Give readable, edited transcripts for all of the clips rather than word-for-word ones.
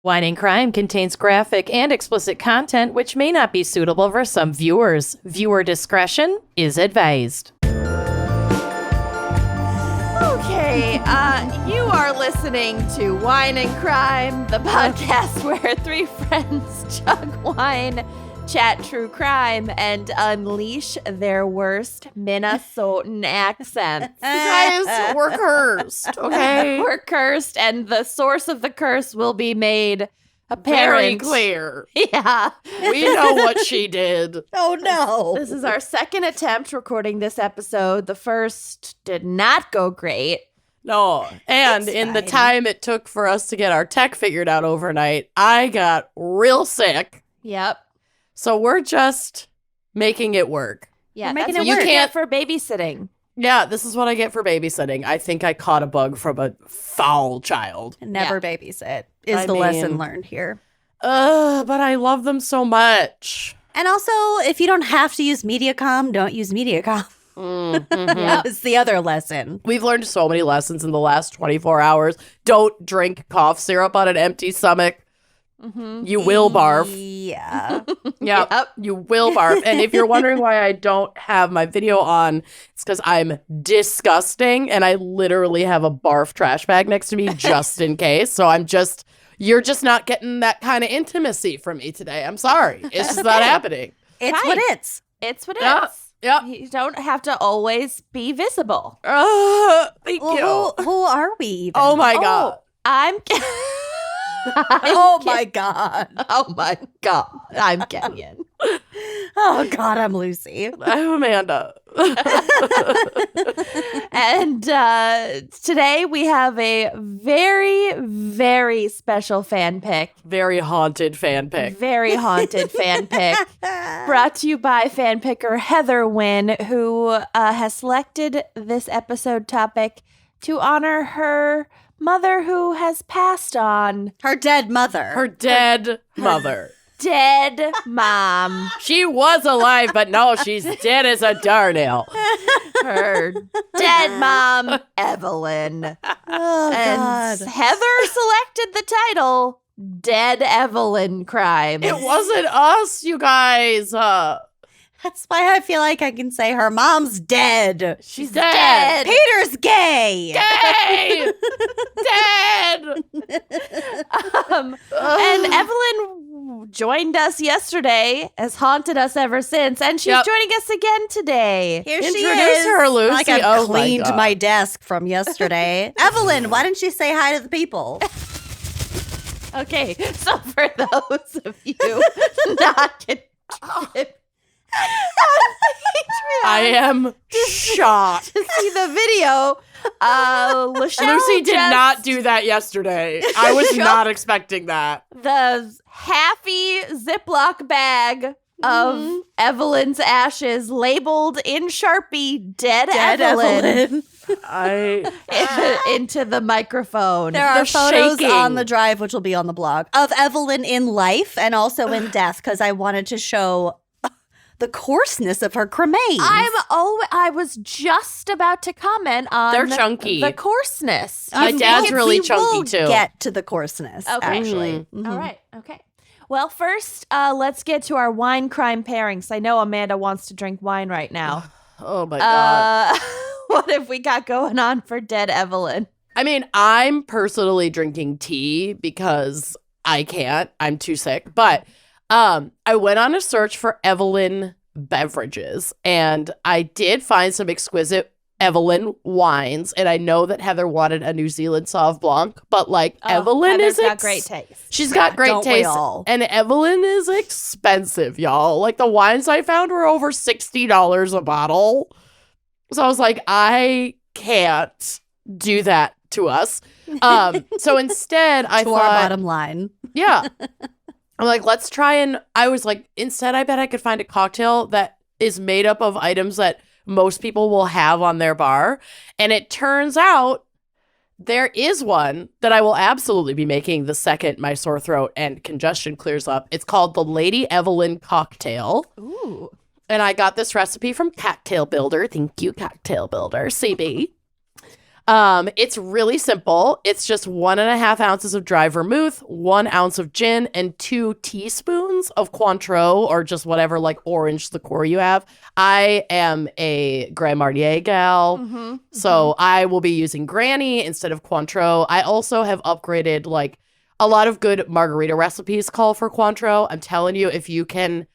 Wine and Crime contains graphic and explicit content which may not be suitable for some viewers. Viewer discretion is advised. Okay, you are listening to Wine and Crime, the podcast where three friends chug wine, chat true crime, and unleash their worst Minnesotan accents. Guys, we're cursed, okay? We're cursed, and the source of the curse will be made Very apparent. clear. Yeah. We know what she did. Oh, no. This is our second attempt recording this episode. The first did not go great. No, and It's in the fine. time it took for us to get our tech figured out overnight, I got real sick. Yep. So we're just making it work. Yeah, We're that's making what it you work. get for babysitting. Yeah, this is what I get for babysitting. I think I caught a bug from a foul child. Never babysit is I the lesson mean- learned here. But I love them so much. And also, if you don't have to use MediaCom, don't use MediaCom. Mhm. That was the other lesson. We've learned so many lessons in the last 24 hours. Don't drink cough syrup on an empty stomach. Mm-hmm. You will barf. Yeah. Yep. You will barf. And if you're wondering why I don't have my video on, it's because I'm disgusting and I literally have a barf trash bag next to me just in case. So you're just not getting that kind of intimacy from me today. I'm sorry. It's just not happening. It's Fine. what it's. It's what it Yeah. is. Yep. You don't have to always be visible. Thank you. Well, who are we even? Oh my God. I'm Oh my God. Oh my God. I'm Kenyon. Oh God, I'm Lucy. I'm Amanda. And today we have a very, very special fan pick. Very haunted fan pick. Very haunted fan pick. Brought to you by fan picker Heather Wynn, who has selected this episode topic to honor her mother who has passed on. Her dead mother. Her dead mother. Dead mom. She was alive, but no, she's dead as a darnail. Her dead mom, Evelyn. Oh And God. Heather selected the title Dead Evelyn Crime. It wasn't us, you guys. That's why I feel like I can say her mom's dead. She's dead. Peter's gay. Dead. Dead. And Evelyn joined us yesterday, has haunted us ever since, and she's Yep. joining us again today. Here she Introduce is. her, Lucy. Like I've Oh my cleaned God. my desk from yesterday. Evelyn, why didn't you say hi to the people? Okay, so for those of you not contributing I am shocked. to see the video, Lachelle Lucy did just- not do that yesterday. I was not expecting that. the happy Ziploc bag of Evelyn's ashes labeled in Sharpie "Dead, Dead Evelyn." Evelyn. into the microphone. There are They're photos shaking. on the drive, which will be on the blog, of Evelyn in life and also in death, because I wanted to show the coarseness of her cremains. I was just about to comment on They're chunky. the courseness. My dad's really we chunky, will too. Get to the coarseness, Okay. actually. Mhm. All right. Okay. Well, first, let's get to our wine crime pairings. I know Amanda wants to drink wine right now. Oh my God. What have we got going on for Dead Evelyn? I mean, I'm personally drinking tea because I can't. I'm too sick. But I went on a search for Evelyn beverages, and I did find some exquisite Evelyn wines. And I know that Heather wanted a New Zealand Sauv Blanc, but like Evelyn Heather's is got great taste. She's got great don't we taste. all? And Evelyn is expensive, y'all. Like the wines I found were over $60 a bottle. So I was like, I can't do that to us. So instead, I To thought, our bottom line. yeah. I'm like, let's try and I was like, instead, I bet I could find a cocktail that is made up of items that most people will have on their bar. And it turns out there is one that I will absolutely be making the second my sore throat and congestion clears up. It's called the Lady Evelyn Cocktail. Ooh. And I got this recipe from Cocktail Builder. Thank you, Cocktail Builder, CB. It's really simple. It's just 1.5 ounces of dry vermouth, 1 ounce of gin, and 2 teaspoons of Cointreau or just whatever like orange liqueur you have. I am a Grand Marnier gal, so I will be using Granny instead of Cointreau. I also have upgraded like a lot of good margarita recipes call for Cointreau. I'm telling you, if you can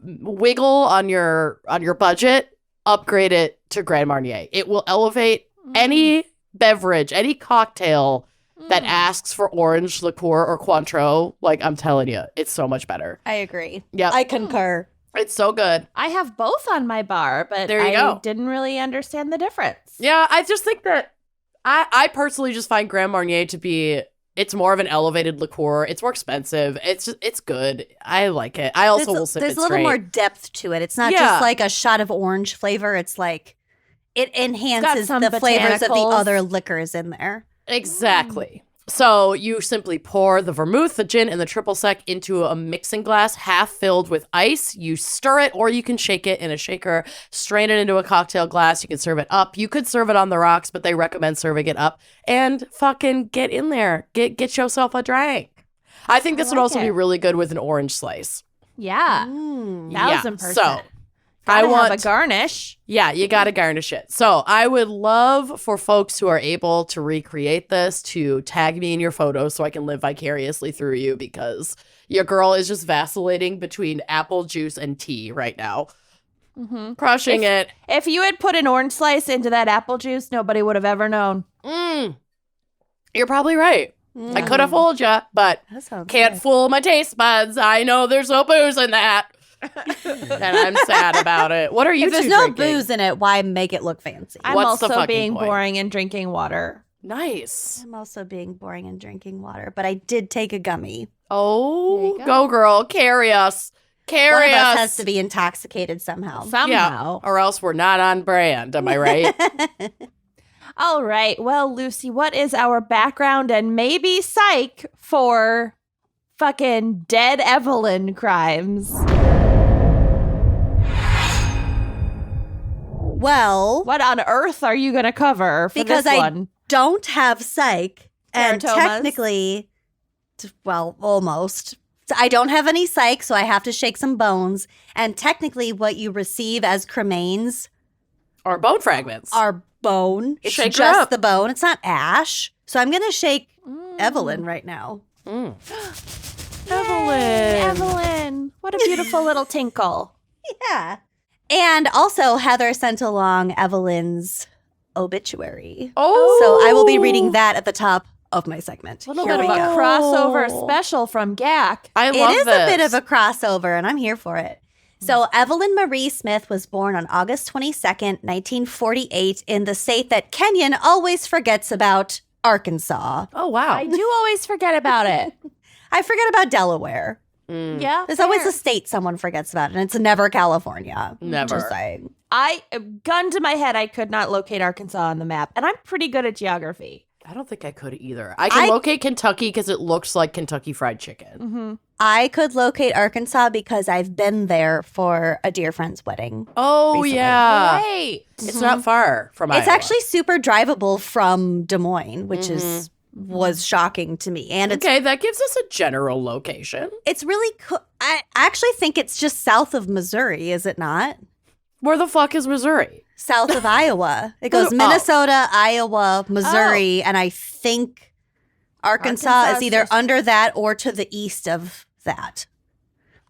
wiggle on your budget, upgrade it to Grand Marnier. It will elevate any beverage, any cocktail that asks for orange liqueur or Cointreau. Like, I'm telling you, it's so much better. I agree. Yeah, I concur. it's so good. I have both on my bar, but There you I go. didn't really understand the difference. Yeah, I just think that I personally just find Grand Marnier to be, it's more of an elevated liqueur. It's more expensive. It's good. I like it. I also will sip it There's a little straight. more depth to it. It's not Yeah. just like a shot of orange flavor. It's like it enhances some the flavors of the botanicals. other liquors in there. Exactly. So you simply pour the vermouth, the gin, and the triple sec into a mixing glass half filled with ice. You stir it, or you can shake it in a shaker, strain it into a cocktail glass. You can serve it up. You could serve it on the rocks, but they recommend serving it up. And fucking get in there. Get yourself a drink. I think this would like also it. be really good with an orange slice. Yeah. Yeah, 1000%. so Gotta I want have a garnish. Yeah, you got to garnish it. So I would love for folks who are able to recreate this to tag me in your photos so I can live vicariously through you, because your girl is just vacillating between apple juice and tea right now. Crushing it. If you had put an orange slice into that apple juice, nobody would have ever known. You're probably right. I could have fooled you, but That sounds can't good. fool my taste buds. I know there's no booze in that. And I'm sad about it. What are you If there's two no drinking? booze in it, why make it look fancy? I'm What's the also fucking being point? boring and drinking water. Nice. I'm also being boring and drinking water, but I did take a gummy. Oh, There you go. go girl. Carry us. One Carry of us us. has to be intoxicated somehow. Somehow. Or else we're not on brand. Am I right? All right. Well, Lucy, what is our background and maybe psych for fucking dead Evelyn crimes? Well, What on earth are you going to cover for because this I one? don't have psych, and Teratomas? technically, well, almost. So I don't have any psych, so I have to shake some bones. And technically, what you receive as cremains Or bone fragments. are bone. It's Shake her just up. the bone. It's not ash. So I'm going to shake Evelyn right now. Evelyn. Evelyn. What a beautiful little tinkle. Yeah. And also, Heather sent along Evelyn's obituary. Oh. So I will be reading that at the top of my segment. A little Here bit of we a go. crossover special from GAC. I It love is this. a bit of a crossover, and I'm here for it. So, Evelyn Marie Smith was born on August 22nd, 1948, in the state that Kenyon always forgets about, Arkansas. Oh, wow. I do always forget about it. I forget about Delaware. Yeah. There's always fair. a state someone forgets about, and it's never California. Never. Just saying. Gun to my head, I could not locate Arkansas on the map, and I'm pretty good at geography. I don't think I could either. I can locate Kentucky because it looks like Kentucky Fried Chicken. I could locate Arkansas because I've been there for a dear friend's wedding. Oh, Recently. yeah. Right. It's not far from It's Iowa. actually super drivable from Des Moines, which was shocking to me. And it's Okay, that gives us a general location. It's really cool. I actually think it's just south of Missouri, is it not? Where the fuck is Missouri? South of Iowa. It goes Oh. Minnesota, Iowa, Missouri, and I think Arkansas Arkansas is is either just- under that or to the east of that.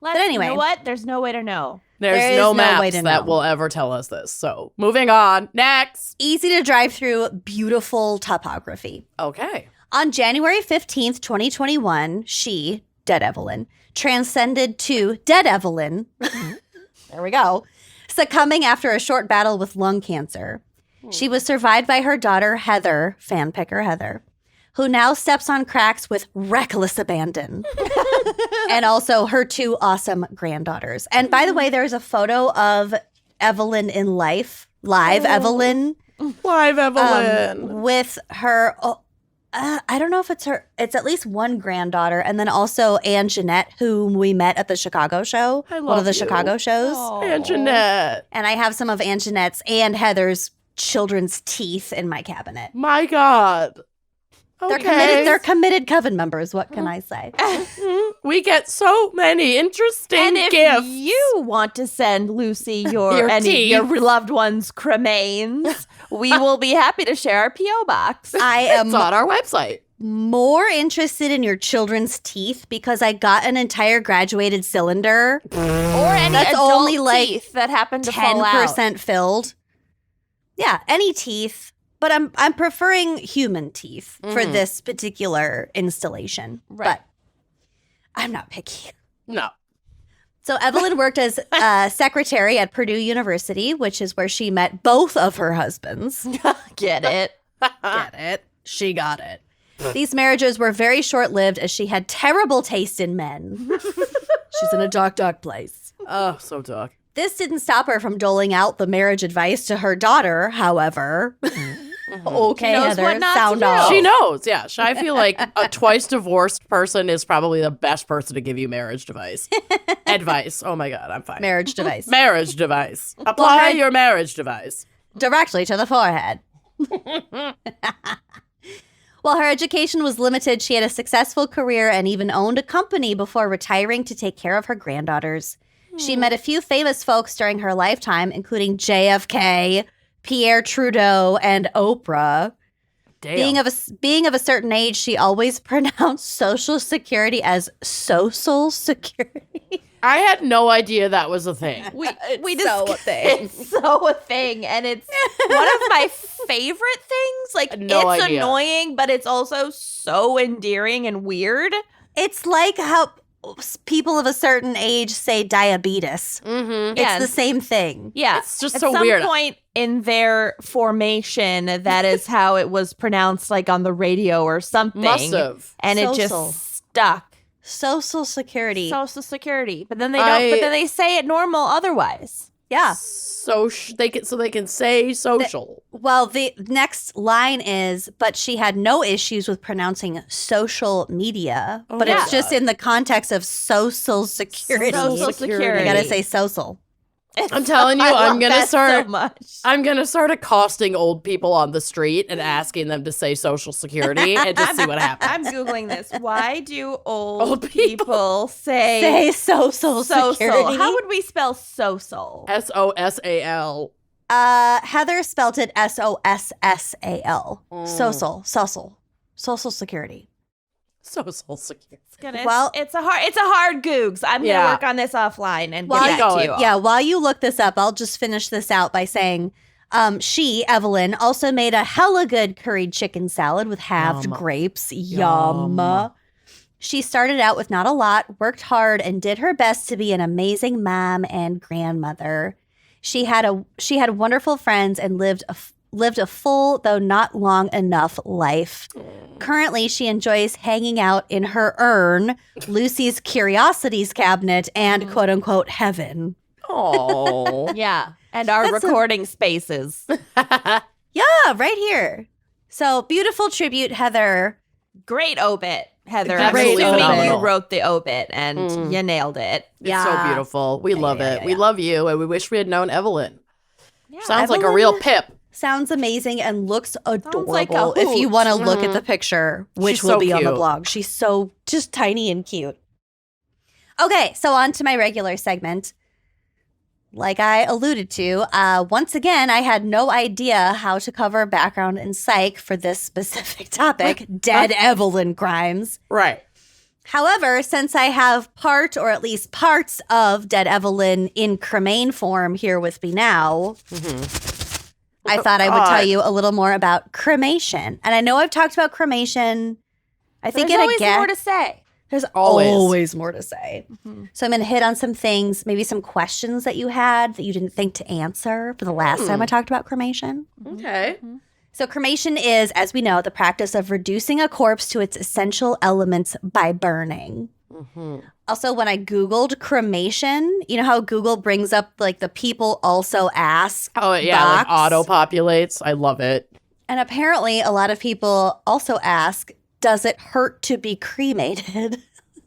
Anyway. You know what? There's no way to know. There's There is no no maps way to that know. will ever tell us this. So, moving on. Next. Easy to drive through, beautiful topography. Okay. On January 15th, 2021, she, Dead Evelyn, transcended to Dead Evelyn. There we go. Succumbing after a short battle with lung cancer. She was survived by her daughter, Heather, fan picker Heather, who now steps on cracks with reckless abandon. And also her 2 awesome granddaughters. And by the way, there's a photo of Evelyn in life, live Evelyn, Live Evelyn. with her. I don't know if it's her. It's at least one granddaughter, and then also Anne Jeanette, whom we met at the Chicago show, I one love of the you. Chicago shows. And Jeanette. And I have some of Anne Jeanette's and Heather's children's teeth in my cabinet. My God. Okay. They're committed coven members. What can I say? We get so many interesting And if gifts. you want to send Lucy your teeth. loved one's cremains, we will be happy to share our P.O. box. I am It's on our website. more interested in your children's teeth because I got an entire graduated cylinder, Or any That's adult only, like, teeth that happen to fall out. 10% filled. Yeah, any teeth. But I'm preferring human teeth for this particular installation. Right. But I'm not picky. No. So Evelyn worked as a secretary at Purdue University, which is where she met both of her husbands. Get it? Get it? She got it. These marriages were very short-lived as she had terrible taste in men. She's in a dark, dark place. Oh, so dark. This didn't stop her from doling out the marriage advice to her daughter, however. Okay, She knows Heather, what not to sound do. off. She knows, yeah. I feel like a twice divorced person is probably the best person to give you marriage advice. Oh my God, I'm fine. Marriage device. Marriage device. Apply your marriage device. Directly to the forehead. While her education was limited, she had a successful career and even owned a company before retiring to take care of her granddaughters. She met a few famous folks during her lifetime, including JFK, Pierre Trudeau, and Oprah. Damn. Being of a certain age, she always pronounced Social Security as social security. I had no idea that was a thing. We so a thing. It's so a thing, and it's one of my favorite things. Like, No it's idea. annoying, but it's also so endearing and weird. It's like how people of a certain age say diabetes. Mm-hmm. Yeah. It's the same thing. Yeah, It's just at so some weird. point in their formation, that is how it was pronounced, like on the radio or something. Must have. and it Social. just stuck. Social Security. Social Security, but then they don't. But then they say it normal otherwise. Yeah. So they can say social. Well, the next line is, but she had no issues with pronouncing social media, but yeah. it's just in the context of social security. Social Security. You gotta say social. I'm telling you, I I'm love gonna that start. so much. I'm gonna start accosting old people on the street and asking them to say social security and just see what happens. I'm googling this. Why do old, Old people people say Say social security. social? How would we spell social? SOSAL. Heather spelt it SOSSAL. Social security. Social security. Well- It's a hard googs. I'm Yeah. gonna work on this offline and While get back to going. you. all. Yeah, while you look this up, I'll just finish this out by saying she, Evelyn, also made a hella good curried chicken salad with halved Yum. grapes. Yum. Yum. She started out with not a lot, worked hard, and did her best to be an amazing mom and grandmother. She had wonderful friends and lived a full, though not long enough, life. Currently, she enjoys hanging out in her urn, Lucy's Curiosities cabinet, and quote unquote heaven. Oh. Yeah. And our That's a- recording spaces. Yeah, right here. So beautiful tribute, Heather. Great obit, Heather. I'm Absolutely assuming you phenomenal. wrote the obit and you nailed it. It's so beautiful. We love yeah, it. yeah, We yeah. love you, and we wish we had known Evelyn. Sounds like a real pip. Sounds amazing and looks adorable. like a If you hoot. want to look at the picture, which She's will so be on the cute. blog. She's so just tiny and cute. Okay, so on to my regular segment. Like I alluded to, once again, I had no idea how to cover background and psych for this specific topic, dead Evelyn crimes. Right. However, since I have part or at least parts of Dead Evelyn in cremain form here with me now, I thought I would tell you a little more about cremation. And I know I've talked about cremation. I think There's in a always guest. more to say. There's Always. always more to say. So I'm going to hit on some things, maybe some questions that you had that you didn't think to answer for the last time I talked about cremation. Okay. So cremation is, as we know, the practice of reducing a corpse to its essential elements by burning. Also, when I Googled cremation, you know how Google brings up like the people also ask Oh yeah, like box? auto populates. I love it. And apparently a lot of people also ask, does it hurt to be cremated?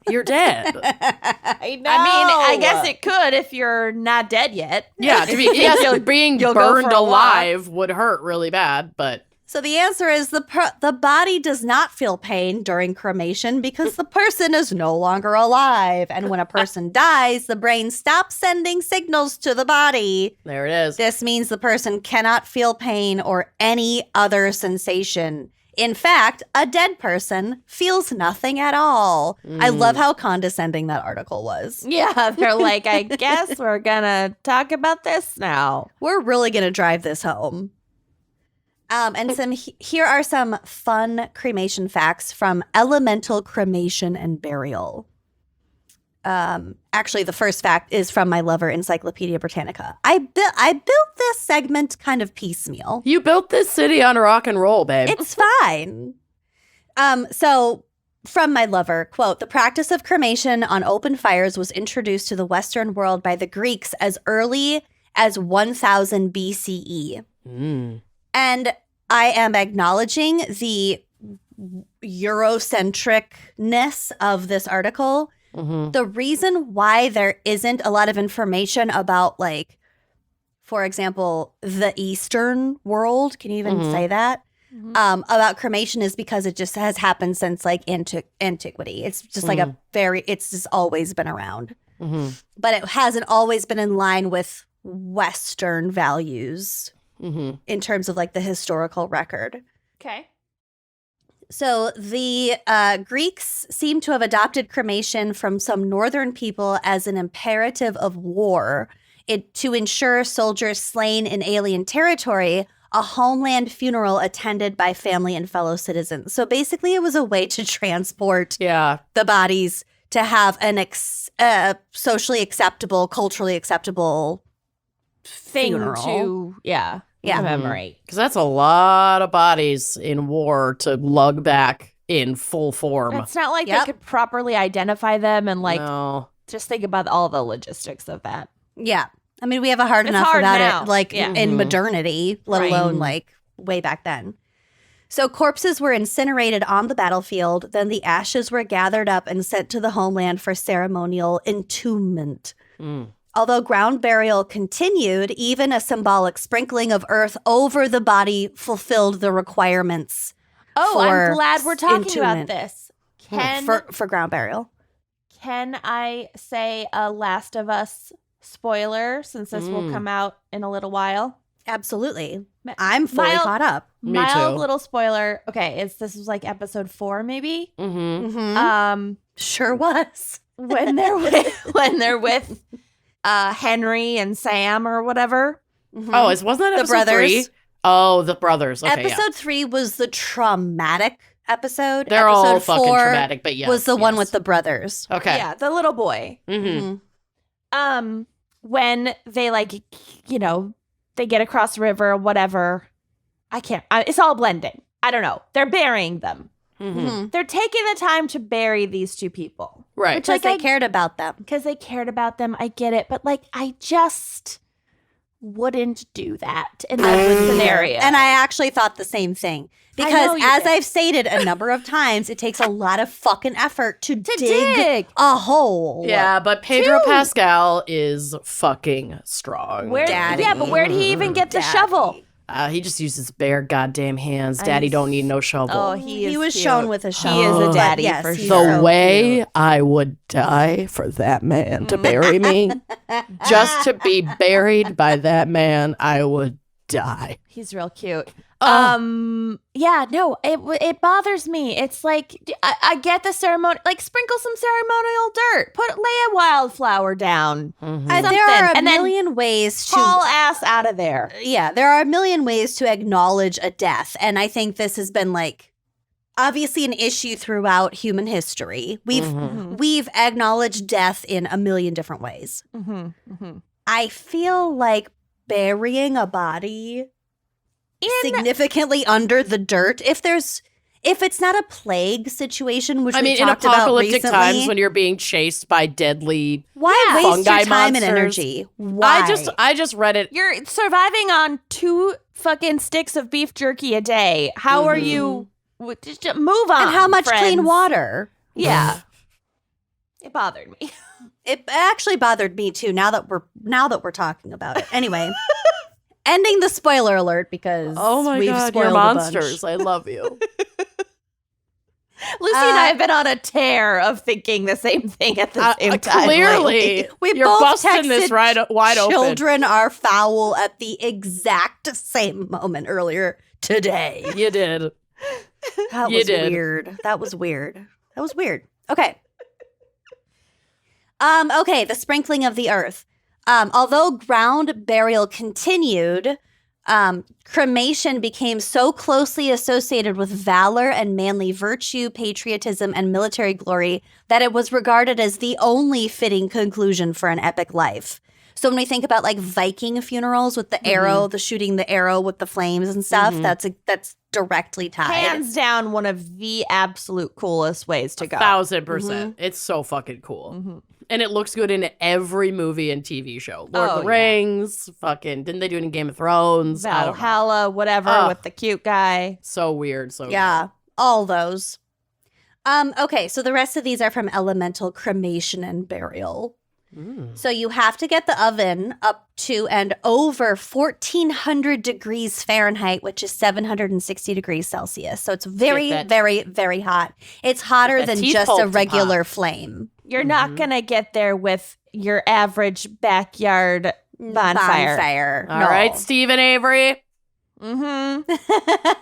You're dead. I know. I mean, I guess it could if you're not dead yet. Yeah, to be being you'll go burned for a walk. alive would hurt really bad, but So the answer is the body does not feel pain during cremation because the person is no longer alive. And when a person dies, the brain stops sending signals to the body. there it is. This means the person cannot feel pain or any other sensation. In fact, a dead person feels nothing at all. I love how condescending that article was. Yeah, they're like, I guess we're gonna talk about this now. We're really going to drive this home. And here are some fun cremation facts from Elemental Cremation and Burial. Actually, the first fact is from my lover, Encyclopedia Britannica. I built this segment kind of piecemeal. You built this city on rock and roll, babe. It's fine. So from my lover, quote, the practice of cremation on open fires was introduced to the Western world by the Greeks as early as 1000 BCE. And I am acknowledging the Eurocentricness of this article. The reason why there isn't a lot of information about, like, for example, the Eastern world, can you even say that? About cremation is because it just has happened since, like, antiquity. It's just like it's just always been around. But it hasn't always been in line with Western values in terms of, like, the historical record. Okay. So the Greeks seem to have adopted cremation from some northern people as an imperative of war. To ensure soldiers slain in alien territory, a homeland funeral attended by family and fellow citizens. So basically it was a way to transport the bodies to have an socially acceptable, culturally acceptable Thing funeral. to commemorate. Because that's a lot of bodies in war to lug back in full form. It's not like they could properly identify them and, like, No. just think about all the logistics of that. Yeah. I mean, we have a hard enough hard about now. it, like, Yeah. in modernity, let Right. alone, like, way back then. So groupses were incinerated on the battlefield. Then the ashes were gathered up and sent to the homeland for ceremonial entombment. Although ground burial continued, even a symbolic sprinkling of earth over the body fulfilled the requirements. Oh, for I'm glad we're talking entombment. about this. For ground burial. Can I say a Last of Us spoiler, since this will come out in a little while? Absolutely. I'm fully caught up. Me Mild too. little spoiler. Okay, this was like episode 4, maybe. Sure was. When they're with Henry and Sam or whatever. Oh, wasn't that The episode brothers. 3? Oh, the brothers. Okay, Episode 3 was the traumatic episode. They're episode all fucking 4 traumatic, but yes. was the one yes. with the brothers. Okay. Yeah, the little boy. When they, like, you know, they get across the river, whatever. It's all blending. I don't know. They're burying them. They're taking the time to bury these two people. Right. Because they cared about them. Because they cared about them. I get it. But, like, I just wouldn't do that in that scenario. And I actually thought the same thing. I know Because you as did. I've stated a number of times, it takes a lot of fucking effort to dig dig. a hole. Yeah, but Pedro Pascal is fucking strong. Daddy. Yeah, but where did he even get the shovel? He just uses bare goddamn hands. Daddy don't need no shovel. Oh, he was cute. shown with a shovel. He is a but daddy yes, for he's sure. The so way cute. I would die for that man to bury me, just to be buried by that man, I would die. He's real cute. Yeah, no, it bothers me. It's like, I get the ceremony, like, sprinkle some ceremonial dirt, lay a wildflower down, There are a and then million ways to haul ass out of there. Yeah, there are a million ways to acknowledge a death. And I think this has been, like, obviously an issue throughout human history. We've acknowledged death in a million different ways. I feel like burying a body significantly under the dirt, if it's not a plague situation, which I mean, we in talked about apocalyptic recently, times when you're being chased by deadly why waste fungi your time monsters, and energy? Why? I just read it. You're surviving on 2 fucking sticks of beef jerky a day. How are you? Just move on. and how much friends. clean water? Yeah. It bothered me. It actually bothered me too. Now that we're talking about it. Anyway, ending the spoiler alert because Oh my we've God, spoiled you're a bunch. monsters. I love you. Lucy and I have been on a tear of thinking the same thing at the same time. Clearly, lately. We you're both busting this texted wide open. Children are foul at the exact same moment earlier today. You did. That You was did. weird. That was weird. Okay. Okay, the sprinkling of the earth. Although ground burial continued, cremation became so closely associated with valor and manly virtue, patriotism, and military glory that it was regarded as the only fitting conclusion for an epic life. So when we think about like Viking funerals with the arrow, the shooting the arrow with the flames and stuff, that's directly tied. Hands down, one of the absolute coolest ways to go. 1000%. It's so fucking cool. And it looks good in every movie and TV show. Lord of the Rings, fucking, didn't they do it in Game of Thrones? I don't know. Valhalla, whatever, with the cute guy. So weird. So Yeah, all those. Okay, so the rest of these are from elemental cremation and burial. So you have to get the oven up to and over 1,400 degrees Fahrenheit, which is 760 degrees Celsius. So it's very, very, very hot. It's hotter Get that than teeth just pulped a hot. regular flame. You're not going to get there with your average backyard bonfire. All right, Stephen Avery. Mm-hmm.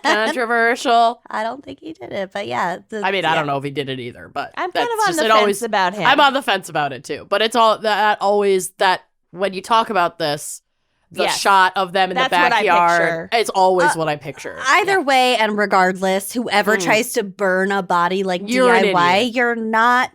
Controversial. I don't think he did it, but yeah. I mean, I don't know if he did it either, but I'm that's kind of on just- the it fence always, about him. I'm on the fence about it too. But it's all that always that when you talk about this, the Yes. shot of them in That's the what I backyard, it's always what I picture. Either way, and regardless, whoever tries to burn a body like You're an DIY, idiot. you're not.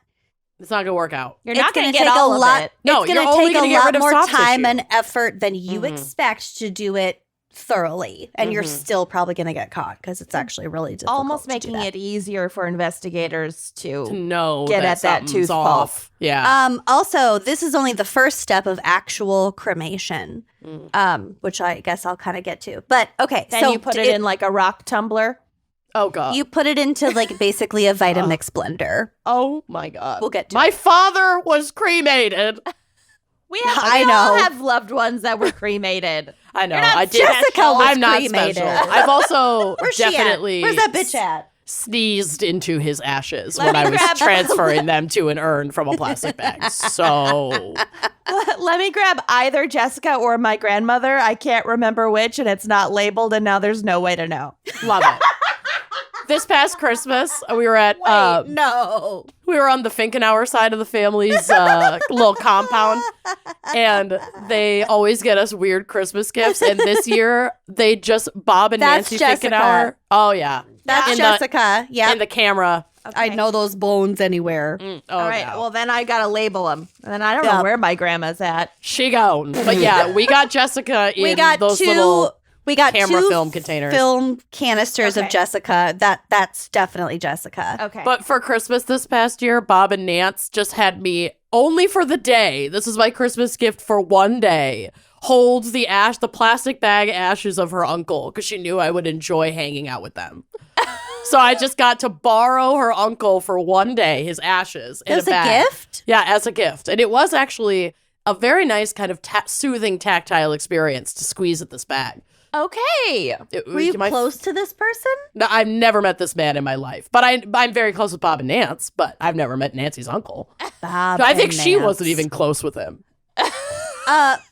It's not gonna work out. You're not going to take get all a of lot. it. No, it's you're going to only take a gonna get lot rid of more soft time tissue. and effort than you expect to do it thoroughly, and you're still probably going to get caught because it's actually really difficult. Almost to do making that. it easier for investigators to No, get at that something's tooth off. pulp. Yeah. Also, this is only the first step of actual cremation, which I guess I'll kind of get to. But okay, Then so you put it in like a rock tumbler. Oh god. You put it into like basically a Vitamix blender. Oh my god. We'll get to My father was cremated. We I all know. have loved ones that were cremated. I know. You're not I did. Jessica was I'm not cremated. special. I've also Where's she at? definitely Where's that bitch at? sneezed into his ashes Let when me I was grab- transferring them to an urn from a plastic bag. So Let me grab either Jessica or my grandmother. I can't remember which, and it's not labeled, and now there's no way to know. love it. This past Christmas, we were at No. we were on the Finkenauer side of the family's little compound, and they always get us weird Christmas gifts. And this year, they just Bob and That's Nancy Jessica. Finkenauer. Oh yeah, That's in Jessica. Yeah. in the camera. I know those bones anywhere. Oh, All right, yeah. well, then I got to label them. And then I don't Yeah. know where my grandma's at. She gone. But yeah, we got Jessica in We got those two. little We got camera two film containers. film canisters of Okay. Jessica. That's definitely Jessica. Okay. But for Christmas this past year, Bob and Nance just had me only for the day. This is my Christmas gift for one day. Holds the plastic bag ashes of her uncle because she knew I would enjoy hanging out with them. So I just got to borrow her uncle for one day, his ashes in It was a a bag. gift? Yeah, as a gift. And it was actually a very nice kind of soothing tactile experience to squeeze at this bag. okay. Were you close to this person? No, I've never met this man in my life, but I'm very close with Bob and Nance, but I've never met Nancy's uncle. Bob So I think and she Nance. wasn't even close with him.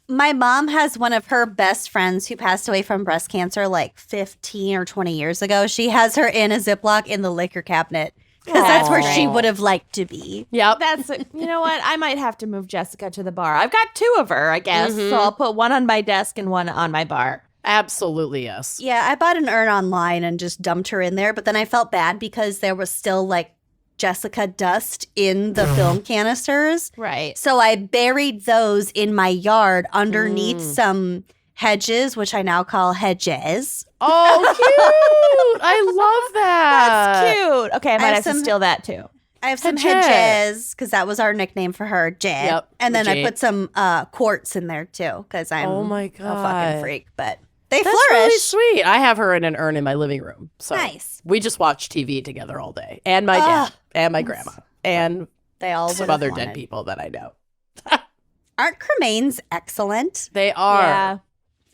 My mom has one of her best friends who passed away from breast cancer like 15 or 20 years ago. She has her in a Ziploc in the liquor cabinet because that's where she Aw. would have liked to be. Yep. That's, you know what? I might have to move Jessica to the bar. I've got two of her, I guess. So I'll put one on my desk and one on my bar. Absolutely, yes. Yeah, I bought an urn online and just dumped her in there, but then I felt bad because there was still like Jessica dust in the film canisters. Right. So I buried those in my yard underneath some hedges, which I now call hedges. Oh, cute. I love that. That's cute. Okay, I might have have to some- steal that too. I have some Hedges. hedges because that was our nickname for her, Jed. Yep, And then I Jed. put some quartz in there too because I'm Oh my a fucking God. freak. But they That's flourish. really sweet. I have her in an urn in my living room. So Nice. we just watch TV together all day. And my dad and my grandma and They all some would've other wanted. dead people that I know. Aren't cremains excellent? They are. Yeah.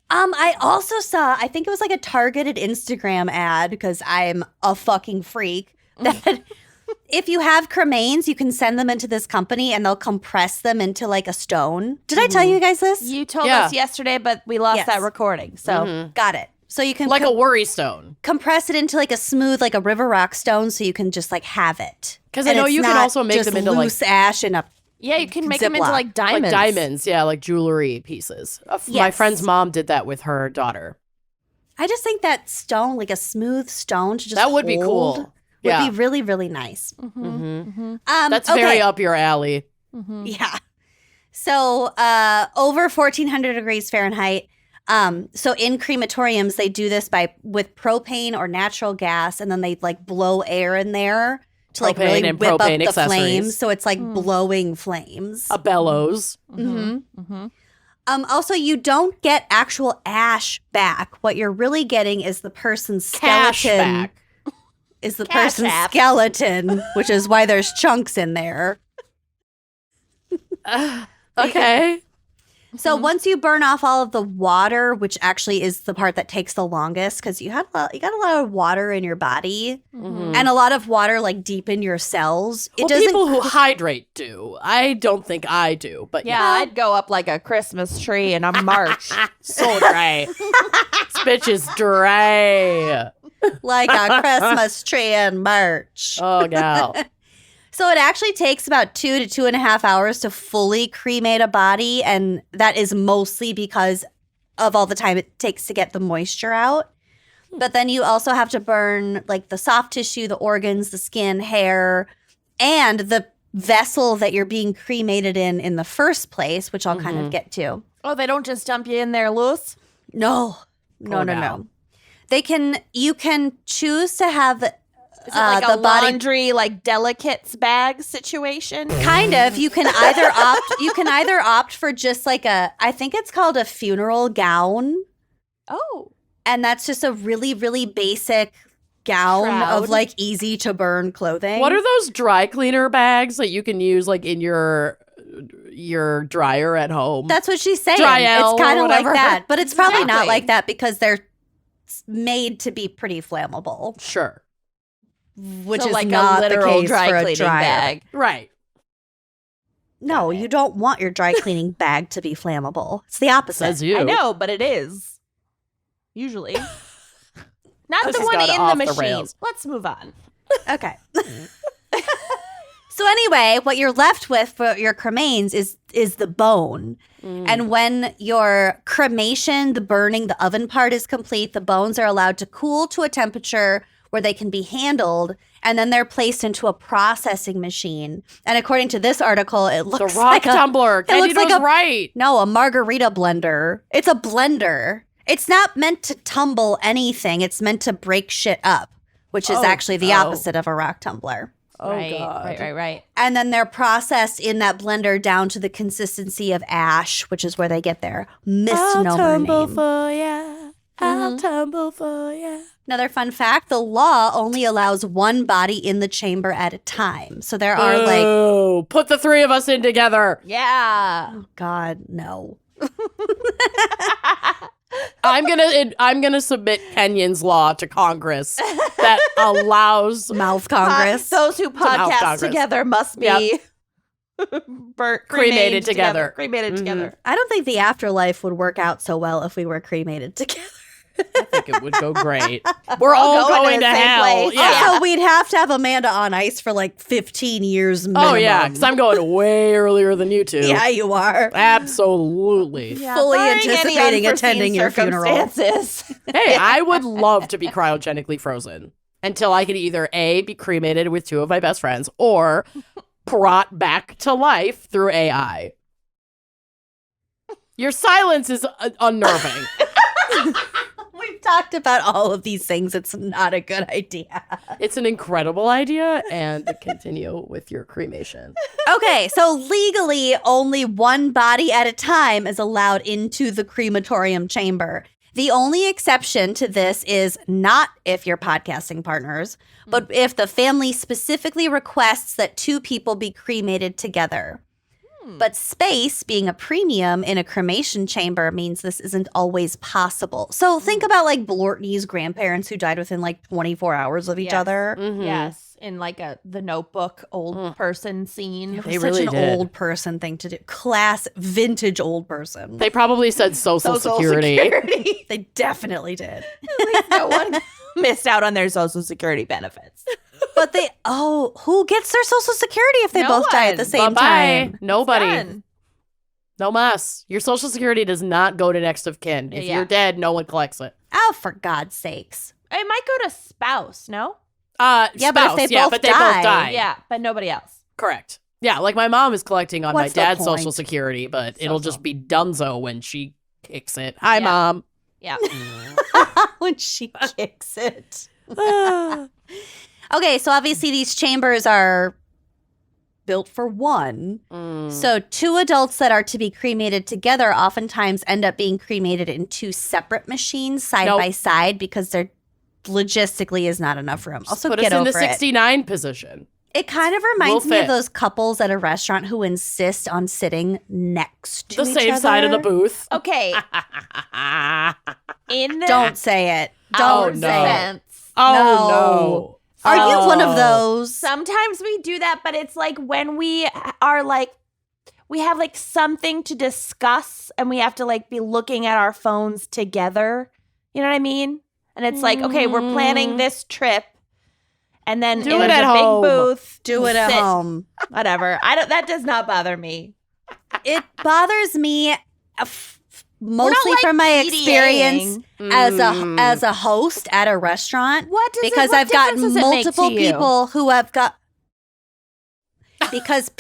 I also saw, I think it was like a targeted Instagram ad, because I'm a fucking freak, that if you have cremains, you can send them into this company and they'll compress them into like a stone. Did I tell you guys this? You told Yeah. us yesterday, but we lost Yes. that recording. So Mhm. Got it. So you can Like a worry stone. compress it into like a smooth, like a river rock stone, so you can just like have it. 'Cause I And know it's you can not also make just them into, like- loose ash and a. yeah, you can make them into Ziploc. like diamonds. Like diamonds, yeah, like jewelry pieces. My Yes. friend's mom did that with her daughter. I just think that stone, like a smooth stone, to just That would be hold cool. Would Yeah. be really, really nice. Mm-hmm. That's Very up your alley. Yeah. So over 1400 degrees Fahrenheit. So in crematoriums, they do this with propane or natural gas, and then they like blow air in there to like Propane really and whip up propane the accessories. flames. So it's like blowing flames. A bellows. Also, you don't get actual ash back. What you're really getting is the person's Cash skeleton. back. Is the Cash person's app. skeleton, which is why there's chunks in there. Okay. So once you burn off all of the water, which actually is the part that takes the longest, because you got a lot of water in your body and a lot of water like deep in your cells. It Well, doesn't. people who hydrate do. I don't think I do, but Yeah, I'd go up like a Christmas tree and a march. so dry. This bitch is dry. like a Christmas tree in March. Oh, gal. So it actually takes about 2 to 2.5 hours to fully cremate a body, and that is mostly because of all the time it takes to get the moisture out. But then you also have to burn like the soft tissue, the organs, the skin, hair, and the vessel that you're being cremated in the first place, which I'll kind of get to. Oh, they don't just dump you in there loose? No. Poor gal. You can choose to have Is it like the a body laundry, like delicates bag situation? kind of. You can either opt for just like I think it's called a funeral gown, Oh. and that's just a really, really basic gown Shroud. of like easy to burn clothing. What are those dry cleaner bags that you can use like in your dryer at home? That's what she's saying. Dry-L It's kind or of like whatever. that, but it's probably not Exactly. like that because they're made to be pretty flammable, Sure. which So is like not a literal the case dry for a cleaning dryer. bag. Right. No, you don't want your dry cleaning bag to be flammable. It's the opposite. Says you. I know, but it is. Usually. Not This the has one gone in the off the machine. rails. Let's move on. Okay. So anyway, what you're left with for your cremains is the bone. And when your cremation, the burning, the oven part is complete, the bones are allowed to cool to a temperature where they can be handled, and then they're placed into a processing machine. And according to this article, it The looks rock like tumbler. it looks Candido's like a- right. a margarita blender. It's a blender. It's not meant to tumble anything. It's meant to break shit up, which is Oh, actually the oh. opposite of a rock tumbler. Oh, right, God. right. And then they're processed in that blender down to the consistency of ash, which is where they get their misnomer name. for ya. I'll tumble for ya. Another fun fact, the law only allows one body in the chamber at a time. So there are like, Oh, put the three of us in together. Yeah. oh God, no. I'm gonna submit Kenyon's law to Congress that allows Mouth Congress. Those who mouth podcast Congress. together must be Cremated cremated together. Cremated Mhm. together. I don't think the afterlife would work out so well if we were cremated together. I think it would go great. We're all going to going the to same hell. place. Yeah. Also, we'd have to have Amanda on ice for like 15 years minimum. Oh yeah, because I'm going way earlier than you two. Yeah, you are. Absolutely. Fully barring any anticipating unforeseen attending your funeral. circumstances. Hey, I would love to be cryogenically frozen until I could either A, be cremated with two of my best friends, or brought back to life through AI. Your silence is unnerving. We've talked about all of these things. It's not a good idea. It's an incredible idea, and continue with your cremation. Okay, so legally, only one body at a time is allowed into the crematorium chamber. The only exception to this is not if you're podcasting partners, but if the family specifically requests that two people be cremated together. But space, being a premium in a cremation chamber, means this isn't always possible. So think about like Blortney's grandparents who died within like 24 hours of each other. Yes, in like the Notebook old person scene. They Such really an did. old person thing to do. Class, vintage old person. They probably said Social Security. They definitely did. No one missed out on their Social Security benefits. But who gets their Social Security if they No both die at one. the same Bye-bye. time? Nobody. Done. No mas. Your Social Security does not go to next of kin. If Yeah. you're dead, no one collects it. Oh, for God's sakes. It might go to spouse, no? Yeah, but if they both but they both die- die. Yeah, but nobody else. Correct. Yeah, like my mom is collecting on What's my the dad's point? Social Security, but it'll So-so. just be Dunzo when she kicks it. Hi, Yeah. Mom. Yeah. When she kicks it. Okay, so obviously these chambers are built for one. So two adults that are to be cremated together oftentimes end up being cremated in two separate machines side Nope. by side because there logistically is not enough room. Also, Put get us in over the 69 position. It kind of reminds We'll me of fit. those couples at a restaurant who insist on sitting next to The each same side of the other. booth. Okay. In the Don't say it. our Don't no. say it. defense, Oh, No. no. Are you one of Oh. those? sometimes we do that, but it's like when we are like, we have like something to discuss and we have to like be looking at our phones together. You know what I mean? And it's like, okay, we're planning this trip. And then Do there's it at a big home. booth. Do it at sit- home. Whatever. That does not bother me. It bothers me mostly like, from my PDAing. experience as a host at a restaurant. What does Because what I've got difference does it make multiple to you? people who have got because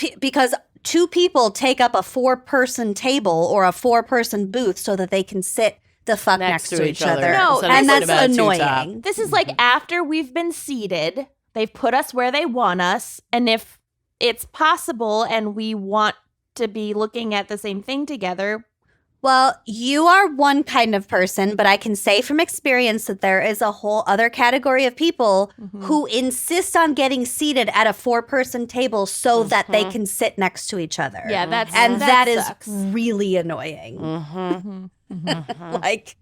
two people take up a 4-person table or a 4-person booth so that they can sit the fuck next to each other. No, instead of and sitting that's about a two-top. annoying. This is like after we've been seated, they've put us where they want us. And if it's possible and we want to be looking at the same thing together, Well, you are one kind of person, but I can say from experience that there is a whole other category of people who insist on getting seated at a 4-person table so that they can sit next to each other. yeah, that's And that is sucks. really annoying. Mm-hmm. Like,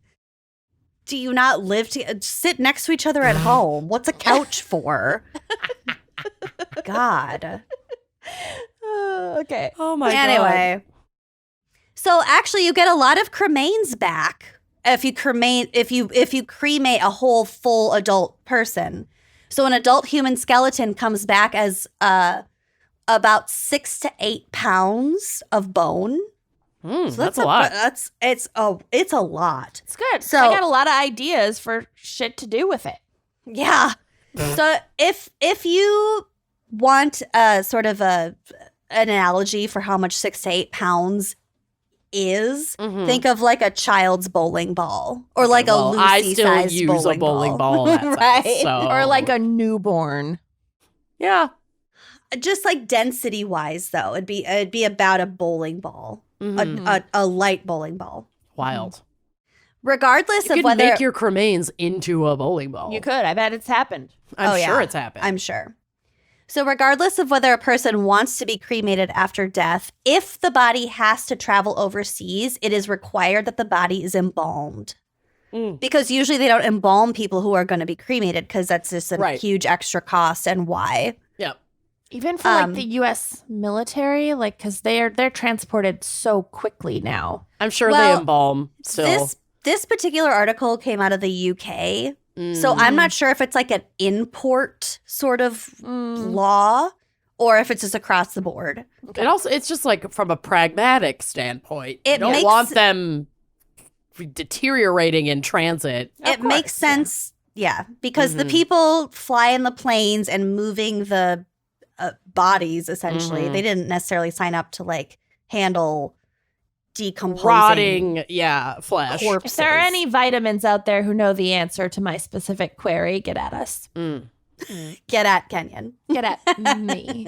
do you not live to sit next to each other at home? What's a couch for? God. Okay. Oh my god. Anyway. So actually you get a lot of cremains back if you cremate a whole full adult person. So an adult human skeleton comes back as about 6 to 8 pounds of bone. So that's a lot. It's a lot. It's good. So- I got a lot of ideas for shit to do with it. Yeah. So if you want a sort of an analogy for how much 6 to 8 pounds is, think of like a child's bowling ball or like a Well, I still Lucy-sized use a bowling ball that size, Right. so. Or like a newborn. yeah. Just like density wise, though, it'd be about a bowling ball, Mhm. a light bowling ball. Wild. Regardless You of could whether make your cremains into a bowling ball. You could. I bet it's happened. I'm Oh, sure yeah. it's happened. I'm sure. So regardless of whether a person wants to be cremated after death, if the body has to travel overseas, it is required that the body is embalmed. Because usually they don't embalm people who are going to be cremated because that's just a Right. huge extra cost and why. Yep. Even for like the U.S. military, like because they're transported so quickly now. I'm sure Well, they embalm still. This particular article came out of the UK. So I'm not sure if it's like an import sort of law or if it's just across the board. It's just like from a pragmatic standpoint. You It don't makes- want them deteriorating in transit. It makes sense, yeah, because the people flying the planes and moving the bodies, essentially, they didn't necessarily sign up to like handle decomposing Rotting, flesh. corpses. If there are any vitamins out there who know the answer to my specific query, get at us. Get at Kenyon. Get at me.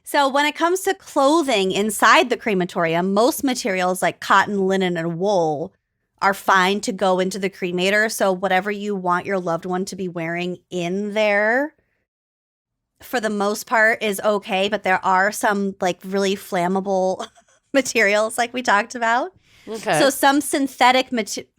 So when it comes to clothing inside the crematorium, most materials like cotton, linen, and wool are fine to go into the cremator. So whatever you want your loved one to be wearing in there, for the most part, is okay. But there are some like really flammable materials like we talked about. Okay. So some synthetic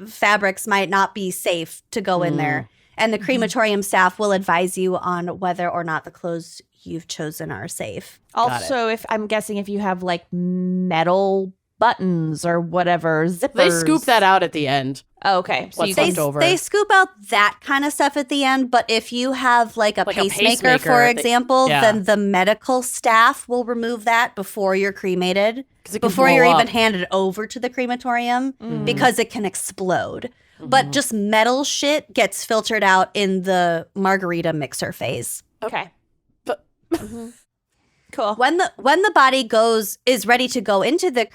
fabrics might not be safe to go in there. And the crematorium staff will advise you on whether or not the clothes you've chosen are safe. Also, if I'm guessing if you have like metal buttons or whatever, zippers. They scoop that out at the end. Oh, okay. So What's you left over. They scoop out that kind of stuff at the end, but if you have like a pacemaker, for example, then the medical staff will remove that before you're cremated, before you're even handed over to the crematorium, because it can explode. But just metal shit gets filtered out in the margarita mixer phase. Okay. But Cool. When the body is ready to go into the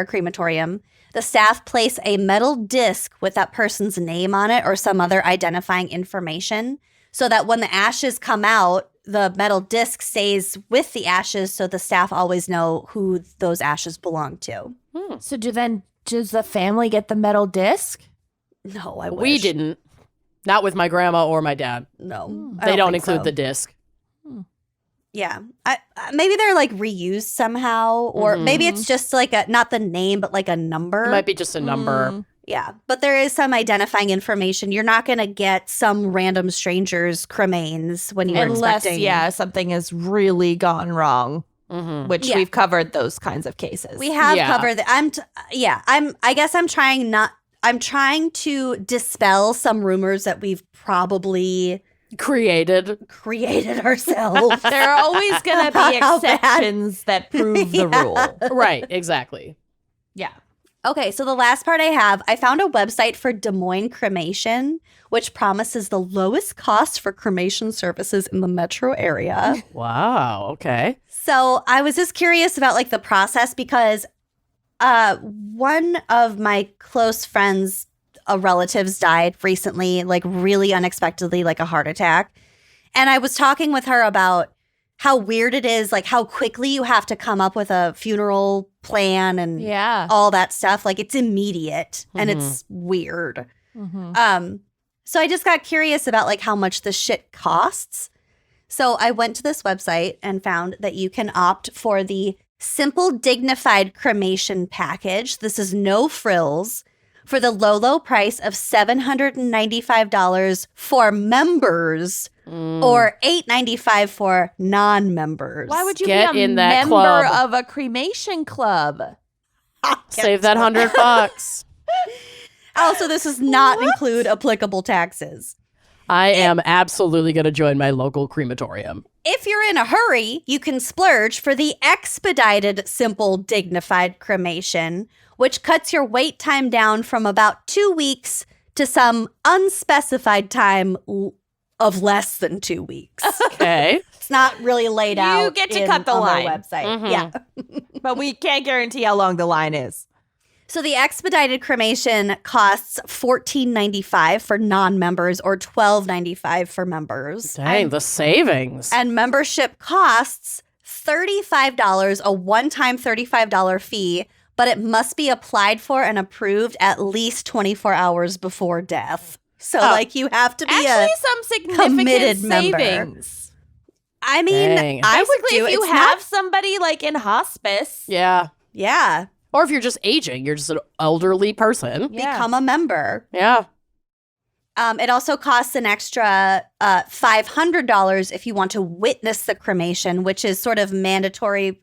crematorium, the staff place a metal disc with that person's name on it or some other identifying information, so that when the ashes come out, the metal disc stays with the ashes, so the staff always know who those ashes belong to. So does the family get the metal disc? No, I wish. we didn't. Not with my grandma or my dad. No, I They don't think include so. the disc. Yeah. Maybe they're like reused somehow, or maybe it's just like not the name, but like a number. It might be just a number. Yeah. But there is some identifying information. You're not going to get some random stranger's cremains when you're Unless, expecting. something has really gone wrong, which we've covered those kinds of cases. We have covered that. I guess I'm trying to dispel some rumors that we've probably Created ourselves. There are always going to be How bad. exceptions that prove the rule. Right, exactly. Yeah. Okay, so the last part I found a website for Des Moines Cremation, which promises the lowest cost for cremation services in the metro area. Wow, okay. So I was just curious about like the process, because one of my close friends' relatives died recently, like really unexpectedly, like a heart attack. And I was talking with her about how weird it is, like how quickly you have to come up with a funeral plan and all that stuff. Like it's immediate and it's weird. So I just got curious about like how much this shit costs. So I went to this website and found that you can opt for the Simple Dignified Cremation package. This is no frills, for the low price of $795 for members or $895 for non-members. Why would you Get be a in that member club. of a cremation club? Save that $100. Also, this does not include applicable taxes. I am absolutely going to join my local crematorium. If you're in a hurry, you can splurge for the expedited Simple Dignified Cremation, which cuts your wait time down from about 2 weeks to some unspecified time of less than 2 weeks. Okay. It's not really laid out. You get to cut the on line. their website. Yeah. But we can't guarantee how long the line is. So the expedited cremation costs $14.95 for non-members or $12.95 for members. Dang, the savings. And membership costs $35, a one-time $35 fee, but it must be applied for and approved at least 24 hours before death. So, like, you have to be Actually, some significant committed member. savings. I mean, Dang. I would Basically, do if you it's have not- somebody like in hospice, Yeah. yeah, Or if you're just aging, you're just an elderly person. become a member. Yeah. It also costs an extra $500 if you want to witness the cremation, which is sort of mandatory,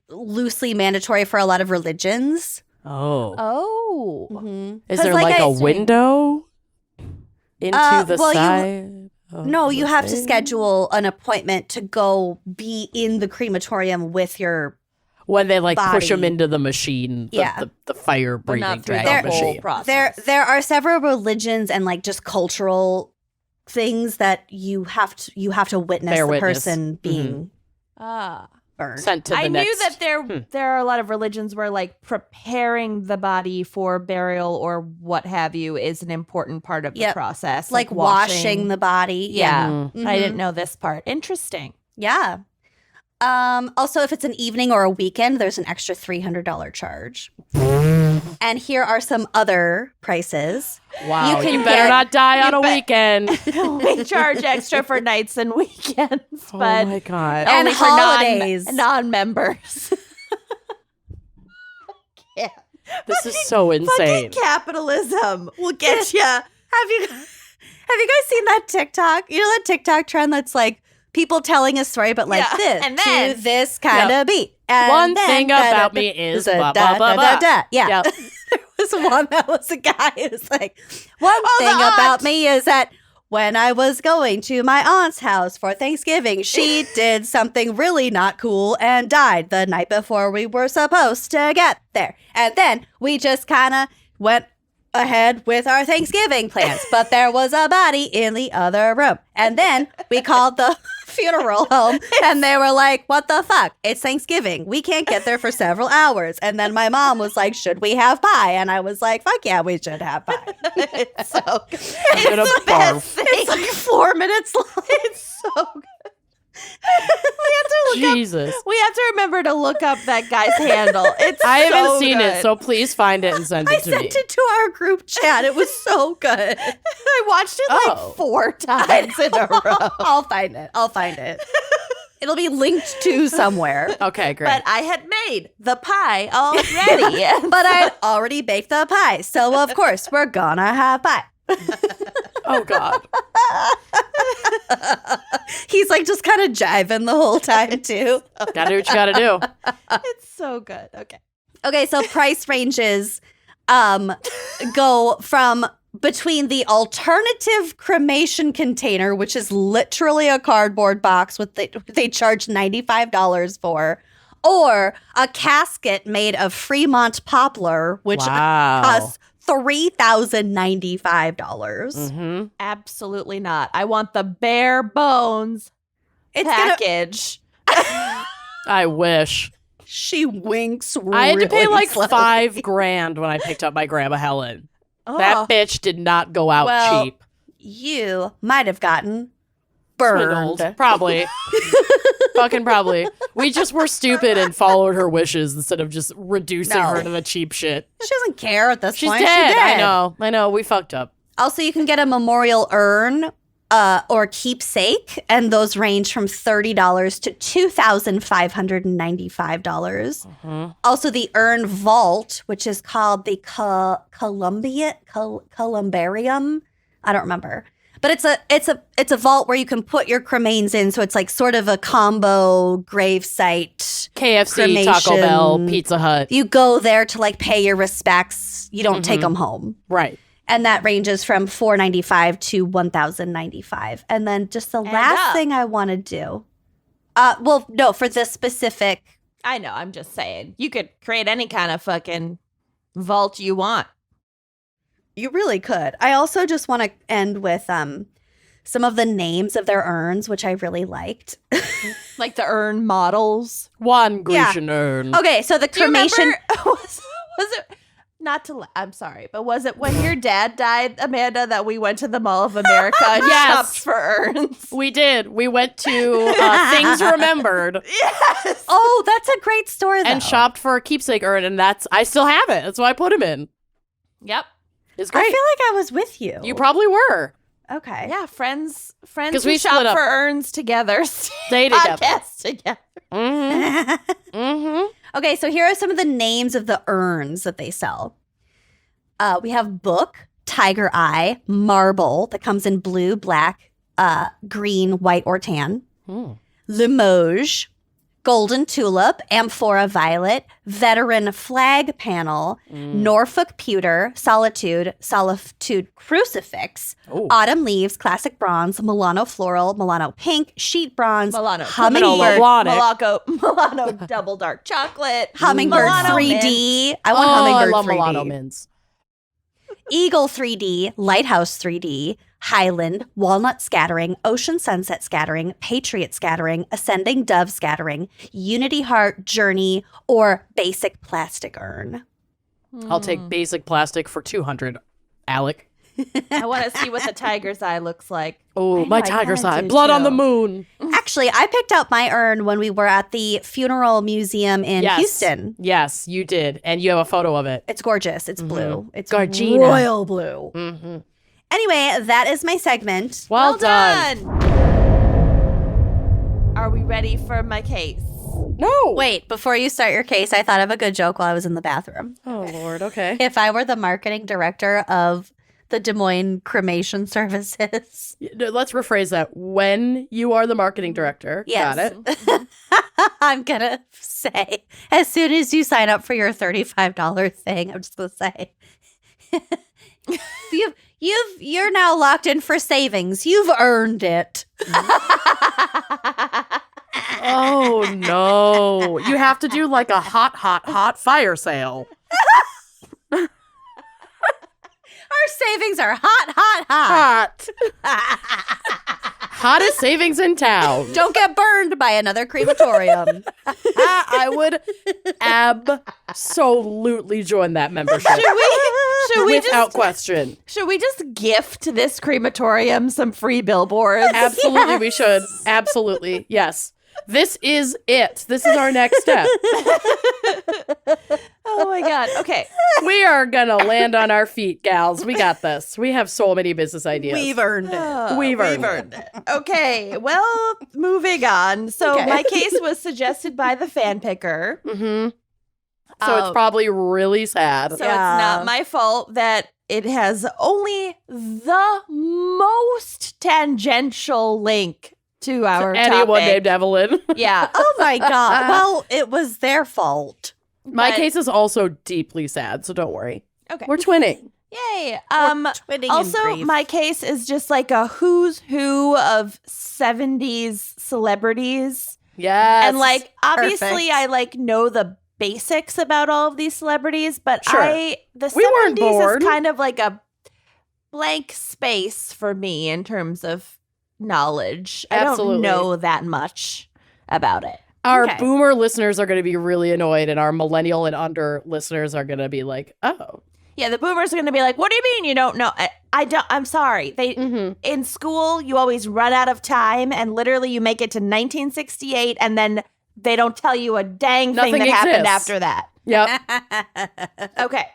loosely mandatory for a lot of religions. Oh. Mm-hmm. Is there like a window into the well, side? No, you have to schedule an appointment to go be in the crematorium with your When they like push them body. into the machine, Yeah. the fire but not breathing through the dragon whole machine. process. There are several religions and like just cultural things that you have to witness Bear the witness. person being burned. Sent to the I next. knew that there are a lot of religions where like preparing the body for burial or what have you is an important part of the Yep. process. Like washing the body. Yeah. Mhm. I didn't know this part. Interesting. Yeah. Also, if it's an evening or a weekend, there's an extra $300 charge. And here are some other prices. Wow, You you can better get- not die on a weekend. We charge extra for nights and weekends, Oh but my God. And only for holidays. non-members. Yeah. This is so insane. Capitalism will get you. Have you guys seen that TikTok? You know that TikTok trend that's like people telling a story, but like Yeah, this and then- to this kind of beat. And One then thing about me is blah, blah, blah, blah. Yeah. Yep. There was one that was a guy who was like, one Oh, the thing about aunt. me is that when I was going to my aunt's house for Thanksgiving, she did something really not cool and died the night before we were supposed to get there. And then we just kind of went ahead with our Thanksgiving plans, but there was a body in the other room. And then we called the funeral home and they were like, what the fuck? It's Thanksgiving. We can't get there for several hours. And then my mom was like, should we have pie? And I was like, fuck yeah, we should have pie. It's so good. I'm gonna It's the best barf. thing. It's like 4 minutes long. It's so good. We have to look up. Jesus. We have to remember to look up that guy's handle. It's I haven't so seen good. it, so please find it and send I it to me. sent it to our group chat. It was so good. I watched it like Oh. 4 times in a row. I'll find it. It'll be linked to somewhere. Okay, great. But I had made the pie already. But I'd already baked the pie. So, of course, we're gonna have pie. Oh, God. He's like just kind of jiving the whole time, too. Gotta do what you gotta do. It's so good. Okay. Okay, so price ranges go from between the alternative cremation container, which is literally a cardboard box with they charge $95 for, or a casket made of Fremont poplar, which Wow. costs $3,095. Mm-hmm. Absolutely not. I want the bare bones It's gonna. package. I wish. She winks. I had to pay really like slowly. $5,000 when I picked up my grandma Helen. That Oh, bitch did not go out Well, cheap. You might have gotten burned. Swindled. Probably. Fucking probably. We just were stupid and followed her wishes instead of just reducing No. her to the cheap shit. She doesn't care at this She's point. dead. She's dead. I know. We fucked up. Also, you can get a memorial urn or keepsake, and those range from $30 to $2,595. Mhm. Also, the urn vault, which is called the Columbarium. I don't remember, but it's a vault where you can put your cremains in. So it's like sort of a combo gravesite. KFC, Taco Cremation. Bell, Pizza Hut. You go there to like pay your respects. You don't take Mhm. them home. Right. And that ranges from $495 to $1,095. And then just the And last up. thing I want to do. Well, no, for this specific. I know. I'm just saying. You could create any kind of fucking vault you want. You really could. I also just want to end with some of the names of their urns, which I really liked. Like the urn models. One Yeah. Grecian urn. Okay, so the Do you cremation. remember? Was it not to? I'm sorry, but was it when your dad died, Amanda, that we went to the Mall of America and Yes. shopped for urns? We did. We went to Things Remembered Yes. Oh, that's a great story, though. and shopped for a keepsake urn, and I still have it. That's why I put him in. Yep. It's I great. feel like I was with you. You probably were. Okay. Yeah, friends 'Cause who we shop split up. for urns together. Stay together. Podcast together. Mm-hmm. Mm-hmm. Okay, so here are some of the names of the urns that they sell. We have Book, Tiger Eye, Marble that comes in blue, black, green, white, or tan. Limoges, Golden Tulip, Amphora Violet, Veteran Flag Panel, Norfolk Pewter, Solitude Crucifix, Ooh. Autumn Leaves, Classic Bronze, Milano Floral, Milano Pink, Sheet Bronze, Milano Hummingbird, Milano Double Dark Chocolate. Hummingbird Milano 3D. Mint. I want I Hummingbird love 3D. Milano mints. Eagle 3D, Lighthouse 3D, Highland, Walnut Scattering, Ocean Sunset Scattering, Patriot Scattering, Ascending Dove Scattering, Unity Heart Journey, or Basic Plastic Urn. I'll take basic plastic for $200, Alec. I want to see what the tiger's eye looks like. Oh, my I tiger's kinda eye. do, Blood on the too. moon. Actually, I picked out my urn when we were at the funeral museum in Yes. Houston. Yes, you did. And you have a photo of it. It's gorgeous. It's blue. It's Gargina. royal blue. Mm-hmm. Anyway, that is my segment. Well done. Are we ready for my case? No. Wait, before you start your case, I thought of a good joke while I was in the bathroom. Oh, Lord. Okay. If I were the marketing director of the Des Moines Cremation Services. Let's rephrase that. When you are the marketing director. Yes. Got it. I'm going to say, as soon as you sign up for your $35 thing, I'm just going to say, you're now locked in for savings. You've earned it. Oh, no. You have to do like a hot fire sale. Our savings are hot. Hottest savings in town. Don't get burned by another crematorium. I would absolutely join that membership. Should we Without question. Should we just gift this crematorium some free billboards? Absolutely, we should. Absolutely. Yes. This is it. This is our next step. Oh my God. Okay. We are going to land on our feet, gals. We got this. We have so many business ideas. We've earned it. We've earned it. Okay. Well, moving on. So Okay. my case was suggested by the fan picker. Mm-hmm. So it's Um, probably really sad. So Yeah. it's not my fault that it has only the most tangential link to our Anyone topic. named Evelyn. Yeah. Oh my God. Well, it was their fault. My But- case is also deeply sad, so don't worry. Okay. We're twinning. Yay. Twinning in Also, grief. my case is just like a who's who of 70s celebrities. Yes. And like, obviously, Perfect. I like know the basics about all of these celebrities, but Sure. the We weren't 70s bored. is kind of like a blank space for me in terms of knowledge. I Absolutely. don't know that much about it. Our Okay. boomer listeners are going to be really annoyed, and our millennial and under listeners are going to be like, oh. Yeah, the boomers are going to be like, "What do you mean you don't know?" I don't. I'm sorry. They Mm-hmm. in school you always run out of time, and literally you make it to 1968, and then they don't tell you a dang Nothing thing that happened exists. after that. Yep. Okay,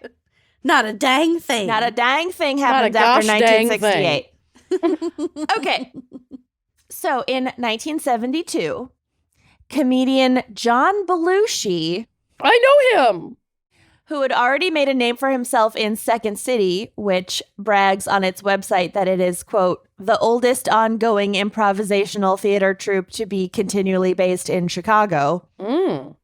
Not a dang thing. not a dang thing Not a happens after gosh dang 1968. Okay, so in 1972, comedian John Belushi, I know him. who had already made a name for himself in Second City, which brags on its website that it is, quote, the oldest ongoing improvisational theater troupe to be continually based in Chicago. Mm.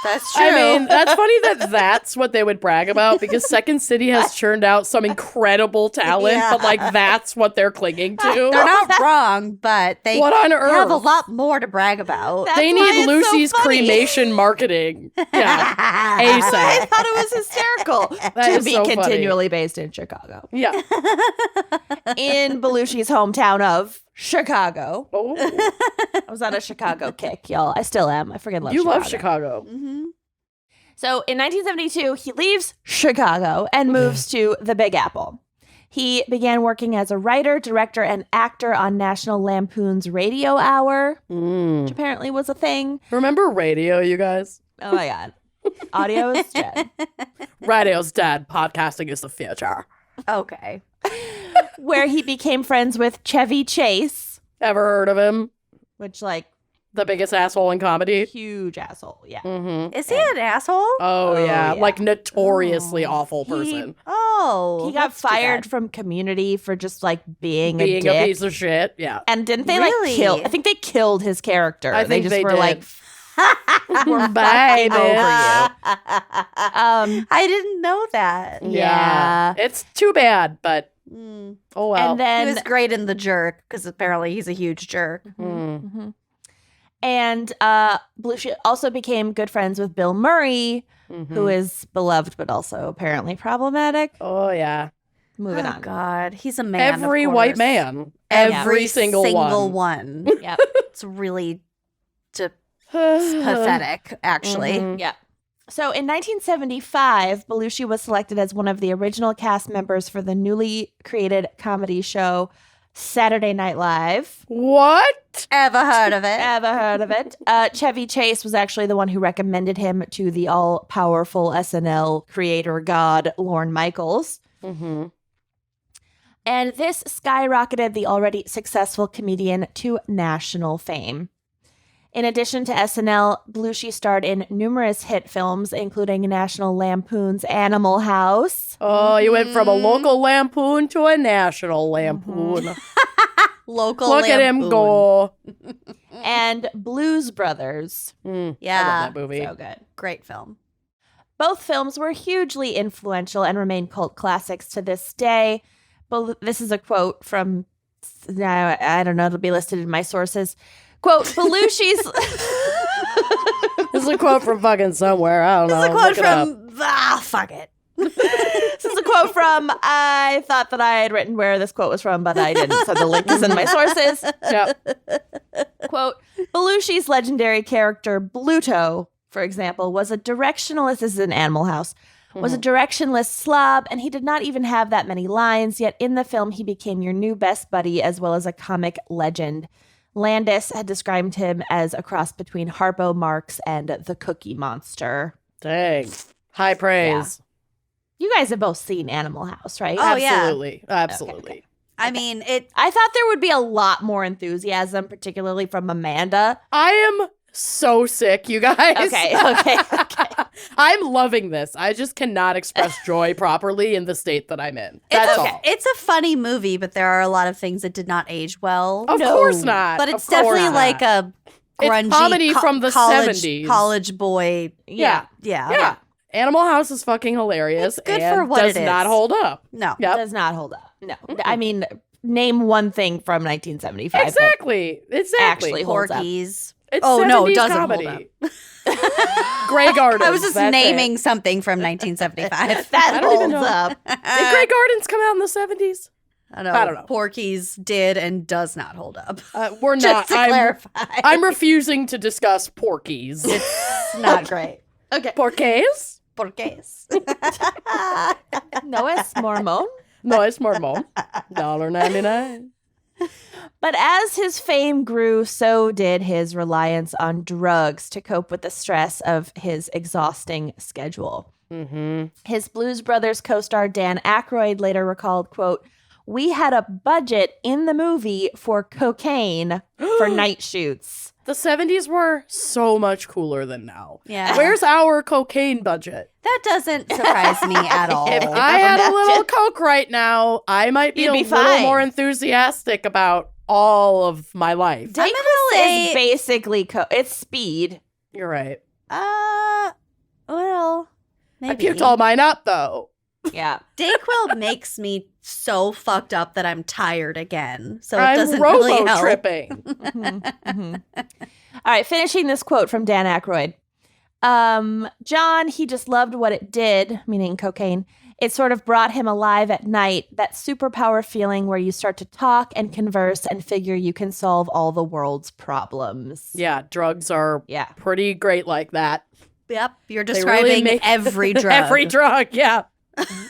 That's true. I mean, that's funny that that's what they would brag about because Second City has churned out some incredible talent, Yeah. but like that's what they're clinging to. they're not wrong, but they What on earth? have a lot more to brag about. That's They why need it's so Lucy's funny. cremation marketing. Yeah. I ASAP. thought it was hysterical That to is be so funny. continually based in Chicago. Yeah. In Belushi's hometown of Chicago. Oh, I was on a Chicago kick, y'all. I still am. I freaking love you Chicago. love Chicago. Mhm. So in 1972, he leaves Chicago and moves to the Big Apple. He began working as a writer, director, and actor on National Lampoon's Radio Hour, which apparently was a thing. Remember radio, you guys? Oh my God. Audio is dead. Radio's dead. Podcasting is the future. Okay. Where he became friends with Chevy Chase, Ever heard of him? which, like, The biggest asshole in comedy. huge asshole. Yeah. Mm-hmm. Is he an asshole? Oh, yeah. yeah. Like notoriously awful person. Oh. He got that's too fired bad. from Community for just, like, being Being a dick. piece of shit. Yeah. And didn't they, Really? like, kill? I think they killed his character. I think just they were did. like, Bye, fucking over bitch. you. I didn't know that. Yeah. It's too bad, but Mm. oh well. And then He was great in The Jerk because apparently he's a huge jerk. Mm. Mhm. And Belushi also became good friends with Bill Murray, Mhm. who is beloved but also apparently problematic. Oh, yeah. Moving Oh, on. God. He's a man. of Every white course. man. Every single one. Yep. It's really pathetic, actually. Mhm. Yeah. So in 1975, Belushi was selected as one of the original cast members for the newly created comedy show Saturday Night Live. What? Ever heard of it? Ever heard of it? Chevy Chase was actually the one who recommended him to the all-powerful SNL creator god Lorne Michaels. Mm-hmm. And this skyrocketed the already successful comedian to national fame. In addition to SNL, Belushi starred in numerous hit films, including National Lampoon's Animal House. Oh, you went from a local lampoon to a national lampoon. Local Look at him Lampoon. go. And Blues Brothers. Yeah. I love that movie. So good. Great film. Both films were hugely influential and remain cult classics to this day. This is a quote from, I don't know, it'll be listed in my sources. Quote, Belushi's... This is a quote from fucking somewhere. I don't know. This is a quote Look it up. from, fuck it. This is a quote from, I thought that I had written where this quote was from, but I didn't. So the link is in my sources. Yep. Quote, Belushi's legendary character, Bluto, for example, was a directionless, this is an Animal House, was a directionless slob, and he did not even have that many lines, yet in the film he became your new best buddy as well as a comic legend. Landis had described him as a cross between Harpo Marx and the Cookie Monster. Dang. High praise. You guys have both seen Animal House, right? Oh, yeah. Absolutely. Absolutely. I mean, it. I thought there would be a lot more enthusiasm, particularly from Amanda. I am so sick, you guys. Okay. I'm loving this. I just cannot express joy properly in the state that I'm in. That's all. It's a funny movie, but there are a lot of things that did not age well. Of course not. But Of it's definitely course like not. a It's grungy comedy from the college, 70s. college boy. Yeah. Yeah. Animal House is fucking hilarious. It's good and for what does it not is. hold up. No. Yep. Does not hold up. No. I mean, name one thing from 1975 that Exactly. actually holds up. Porky's. It's Oh, no, it 70s doesn't comedy. hold Grey Gardens. I was just that's naming it. something from 1975. That I don't even holds know. up. Did Grey Gardens come out in the 70s? I don't I don't know. Porky's did and does not hold up. We're Just not. to clarify. I'm refusing to discuss Porkies. It's not great. Okay. Porkies? Porky's. No es mormon. No, it's more mom. $1.99. But as his fame grew, so did his reliance on drugs to cope with the stress of his exhausting schedule. Mm-hmm. His Blues Brothers co-star Dan Aykroyd later recalled, quote, "We had a budget in the movie for cocaine for night shoots." The 70s were so much cooler than now. Yeah. Where's our cocaine budget? That doesn't surprise me at all. If I had a little coke right now, I might be You'd a be little fine. more enthusiastic about all of my life. Dayquil say- is basically it's speed. You're right. Well, maybe. I puked all mine up, though. Yeah. Dayquil makes me so fucked up that I'm tired again. So it I'm doesn't really help. tripping. All right, finishing this quote from Dan Aykroyd. John, he just loved what it did, meaning cocaine. It sort of brought him alive at night, that superpower feeling where you start to talk and converse and figure you can solve all the world's problems. Yeah, drugs are Yeah. pretty great like that. Yep, you're They really describing make- every drug. Every drug, yeah.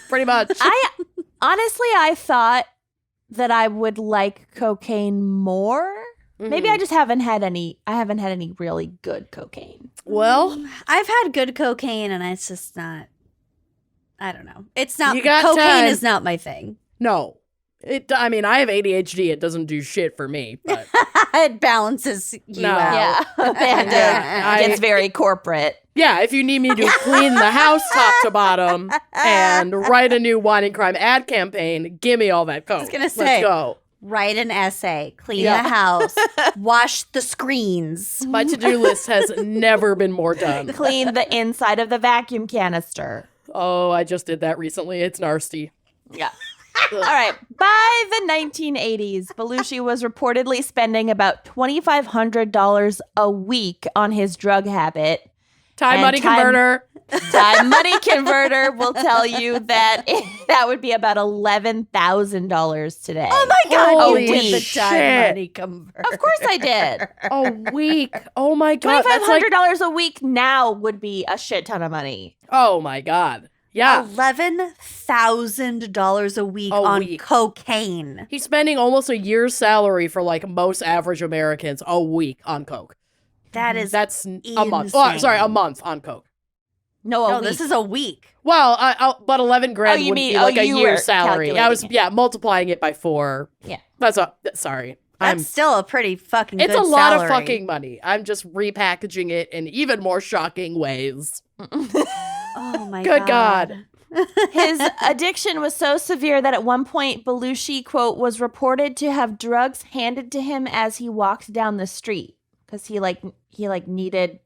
Pretty much. I thought that I would like cocaine more. Maybe I just haven't had any really good cocaine. Well, I've had good cocaine, and it's just not. I don't know. It's not. You got Cocaine time. is not my thing. no. I mean, I have ADHD. It doesn't do shit for me, but It balances you No. out. Yeah, Yeah, it gets very corporate. yeah, if you need me to clean the house top to bottom and write a new wine and crime ad campaign, give me all that coke. gonna say. Let's go. Write an essay, clean Yeah. the house, wash the screens. My to-do list has never been more done. Clean the inside of the vacuum canister. Oh, I just did that recently. It's nasty. Yeah. All right. By the 1980s, Belushi was reportedly spending about $2,500 a week on his drug habit. Time And money time- converter. Time money converter will tell you that that would be about $11,000 today. Oh my God, Holy you did the shit. time money converter. Of course I did. A week. Oh my God. That's like, $2,500 a week now would be a shit ton of money. oh my God. Yeah. $11,000 a week A on week. cocaine. He's spending almost a year's salary for like most average Americans a week on coke. That is That's a month. Oh, sorry, a month on coke. No, this is a week. Well, but 11 grand you would mean- be like a you were year's salary. I was calculating multiplying it by 4. Yeah. Sorry. That's still a pretty fucking It's good a lot salary. of fucking money. I'm just repackaging it in even more shocking ways. Oh my Good God. His addiction was so severe that at one point Belushi, quote, was reported to have drugs handed to him as he walked down the street because he needed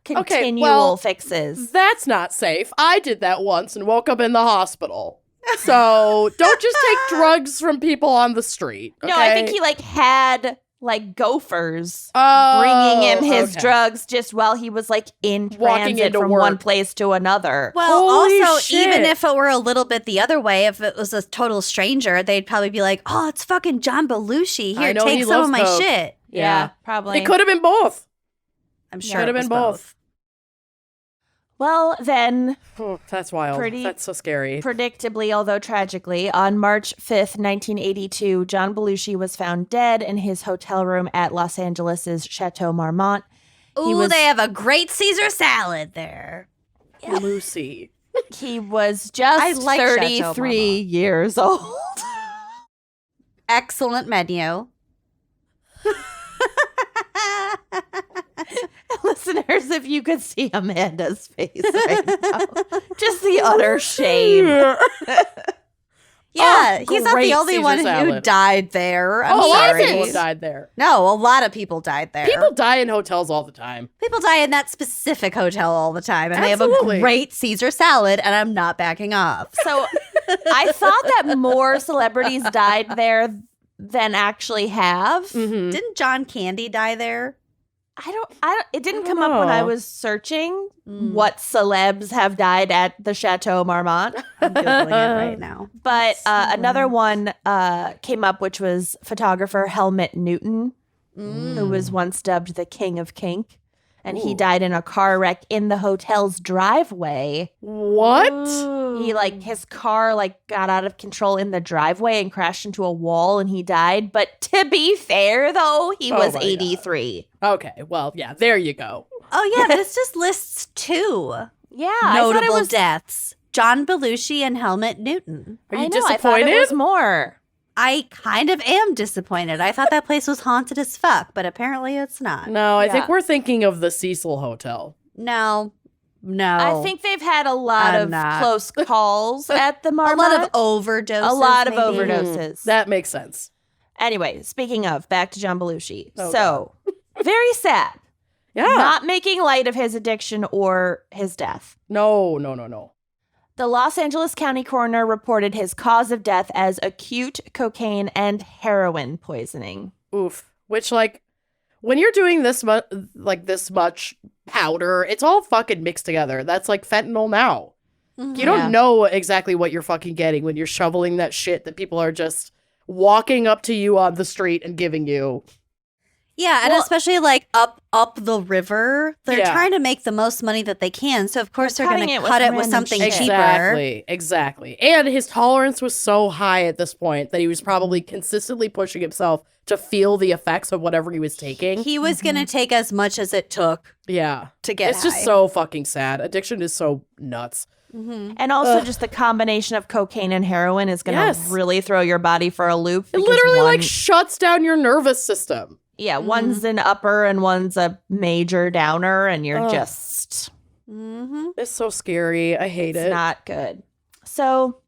continual fixes. That's not safe. I did that once and woke up in the hospital. So don't just take drugs from people on the street. No, I okay? think he had gophers bringing him his okay. drugs just while he was in Walking transit into from work. one place to another. Well, Holy also, shit. even if it were a little bit the other way, if it was a total stranger, they'd probably be like, oh, it's fucking John Belushi. I Here, know take he some of loves my coke. shit. Yeah, probably. It could have been both. I'm sure Could it have was been both. Well, then, That's wild. Pretty- That's so scary. predictably, although tragically, on March 5th, 1982, John Belushi was found dead in his hotel room at Los Angeles' Chateau Marmont. Ooh, they have a great Caesar salad there. Lucy. He was I just like Chateau 33 Marmont. years old. Excellent menu. Listeners, if you could see Amanda's face right now, just the utter shame. Yeah, he's not great the only Caesar one who salad. died there. I'm A lot of sorry. people died there. No, a lot of people died there. People die in hotels all the time. People die in that specific hotel all the time, and they have a Absolutely. great Caesar salad, and I'm not backing off. So I thought that more celebrities died there than actually have. Mm-hmm. Didn't John Candy die there? I don't it didn't I come don't up when I know. was searching Mm. what celebs have died at the Chateau Marmont. I'm Googling it right now. But another one came up, which was photographer Helmut Newton, who was once dubbed the King of Kink. And he died in a car wreck in the hotel's driveway. What? He his car got out of control in the driveway and crashed into a wall and he died. But to be fair though, he Oh was my God. 83. Okay, well, yeah, there you go. Oh yeah, this just lists 2 Yeah, I thought it notable was deaths: John Belushi and Helmut Newton. Are you I know, I thought disappointed? it was more. I kind of am disappointed. I thought that place was haunted as fuck, but apparently it's not. No, I think Yeah. we're thinking of the Cecil Hotel. No. I think they've had a lot I'm of not. close calls at the a Marmont. lot of overdoses. A lot of maybe. overdoses. That makes sense. Anyway, speaking of, back to John Belushi. Oh, So, very sad. Yeah. Not making light of his addiction or his death. No. The Los Angeles County coroner reported his cause of death as acute cocaine and heroin poisoning. Oof. Which, when you're doing this much powder, it's all fucking mixed together. That's like fentanyl now. Mhm. You don't know exactly what you're fucking getting when you're shoveling that shit that people are just walking up to you on the street and giving you. Yeah, and Well- especially up the river, they're Yeah. trying to make the most money that they can. So of course They're they're going cutting to it with cut it with random something shit. cheaper. Exactly. And his tolerance was so high at this point that he was probably consistently pushing himself to feel the effects of whatever he was taking. He was going to take as much as it took Yeah. to get It's just high. so fucking sad. Addiction is so nuts. Mhm. And also, just the combination of cocaine and heroin is going to Yes. really throw your body for a loop. It because literally one- shuts down your nervous system. Yeah, one's an upper and one's a major downer, and you're Ugh. just Mhm. It's so scary. I hate it's it. not good. So,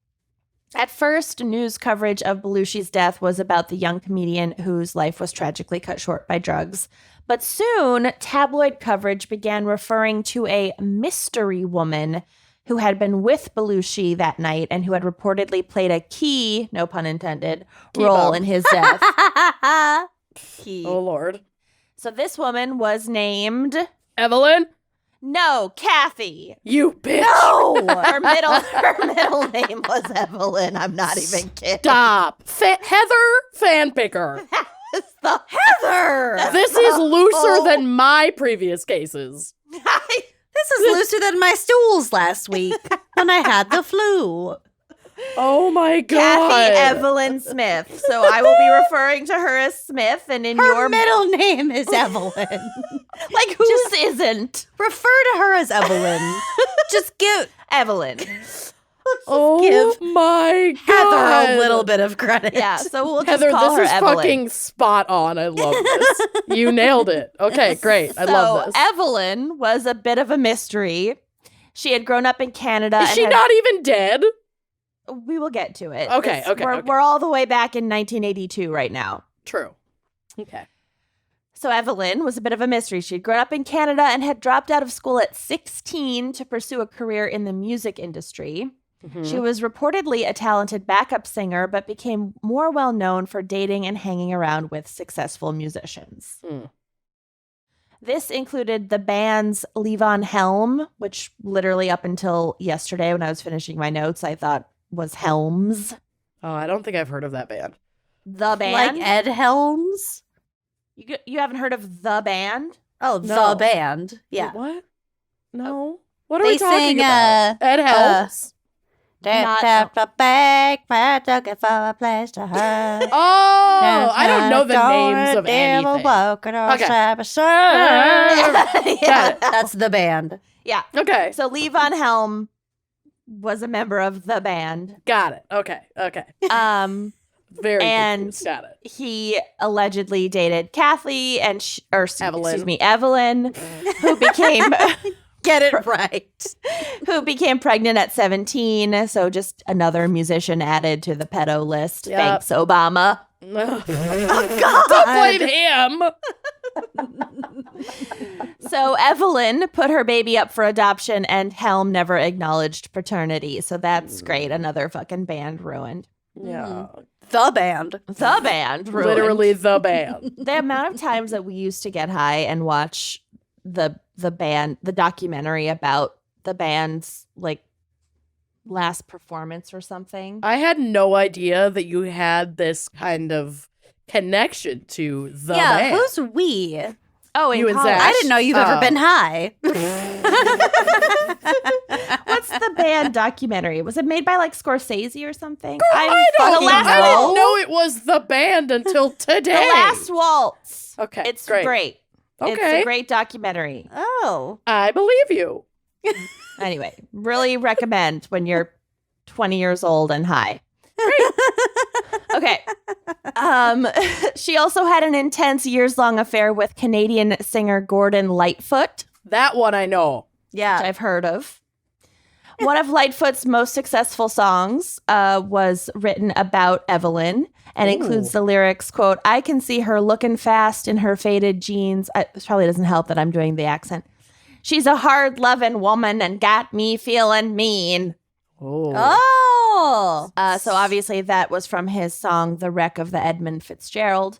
at first, news coverage of Belushi's death was about the young comedian whose life was tragically cut short by drugs. But soon, tabloid coverage began referring to a mystery woman who had been with Belushi that night and who had reportedly played a key, no pun intended, role bump. in his death. Oh, Lord. So this woman was named Evelyn? No, Kathy. You bitch. No! Her middle name was Evelyn. I'm not even kidding. Stop. Heather Fanpicker. Heather! This is looser than my previous cases. This is looser than my stools last week when I had the flu. Oh my God. Kathy Evelyn Smith. So I will be referring to her as Smith, and in Her your middle name is Evelyn. like whose isn't Refer to her as Evelyn. Just give Evelyn? Oh give my God. Heather a little bit of credit. Yeah. So we'll just Heather, call her this is Evelyn. fucking spot on. I love this. You nailed it. Okay, great. I love this. Evelyn was a bit of a mystery. She had grown up in Canada. Is she not even dead? We will get to it. Okay, okay, We're all the way back in 1982 right now. True. Okay. So Evelyn was a bit of a mystery. She'd grown up in Canada and had dropped out of school at 16 to pursue a career in the music industry. Mm-hmm. She was reportedly a talented backup singer, but became more well known for dating and hanging around with successful musicians. Mm. This included the band's Levon Helm, which literally up until yesterday when I was finishing my notes, I thought was Helms. Oh, I don't think I've heard of that band. The band? Like Ed Helms? You haven't heard of the band? Oh, No. the band. Yeah. Wait, what? No. What are They we talking sing, about? Ed Helms. Not- Tap the bag, looking for a place to hide. I don't know the names of anything. Okay. Got it. That's the band. Yeah. Okay. So Levon Helm was a member of the band. Got it. Okay. Okay. Very And- confused. Got it. He allegedly dated Kathy and Evelyn. Evelyn, who became Get it right. who became pregnant at 17. So just another musician added to the pedo list. Yep. Thanks, Obama. Don't blame him. So Evelyn put her baby up for adoption, and Helm never acknowledged paternity. So that's great. Another fucking band ruined. Yeah. The band. The band ruined. Literally the band. The amount of times that we used to get high and watch the band, the documentary about the band's like last performance or something. I had no idea that you had this kind of connection to the band. Who's we? Oh, in You and college. Zach. I didn't know you've ever been high. What's the band documentary? Was it made by like Scorsese or something? I The last didn't waltz. know it was the band until today. The Last Waltz. Okay, It's great. great. It's Okay. a great documentary. Oh. I believe you. Anyway, really recommend when you're 20 years old and high. Okay. She also had an intense years-long affair with Canadian singer Gordon Lightfoot, That one I know. which Yeah. I've heard of. One of Lightfoot's most successful songs was written about Evelyn and includes the lyrics, quote, "I can see her looking fast in her faded jeans." This probably doesn't help that I'm doing the accent. "She's a hard-loving woman and got me feeling mean." Oh. Oh. So obviously that was from his song, "The Wreck of the Edmund Fitzgerald."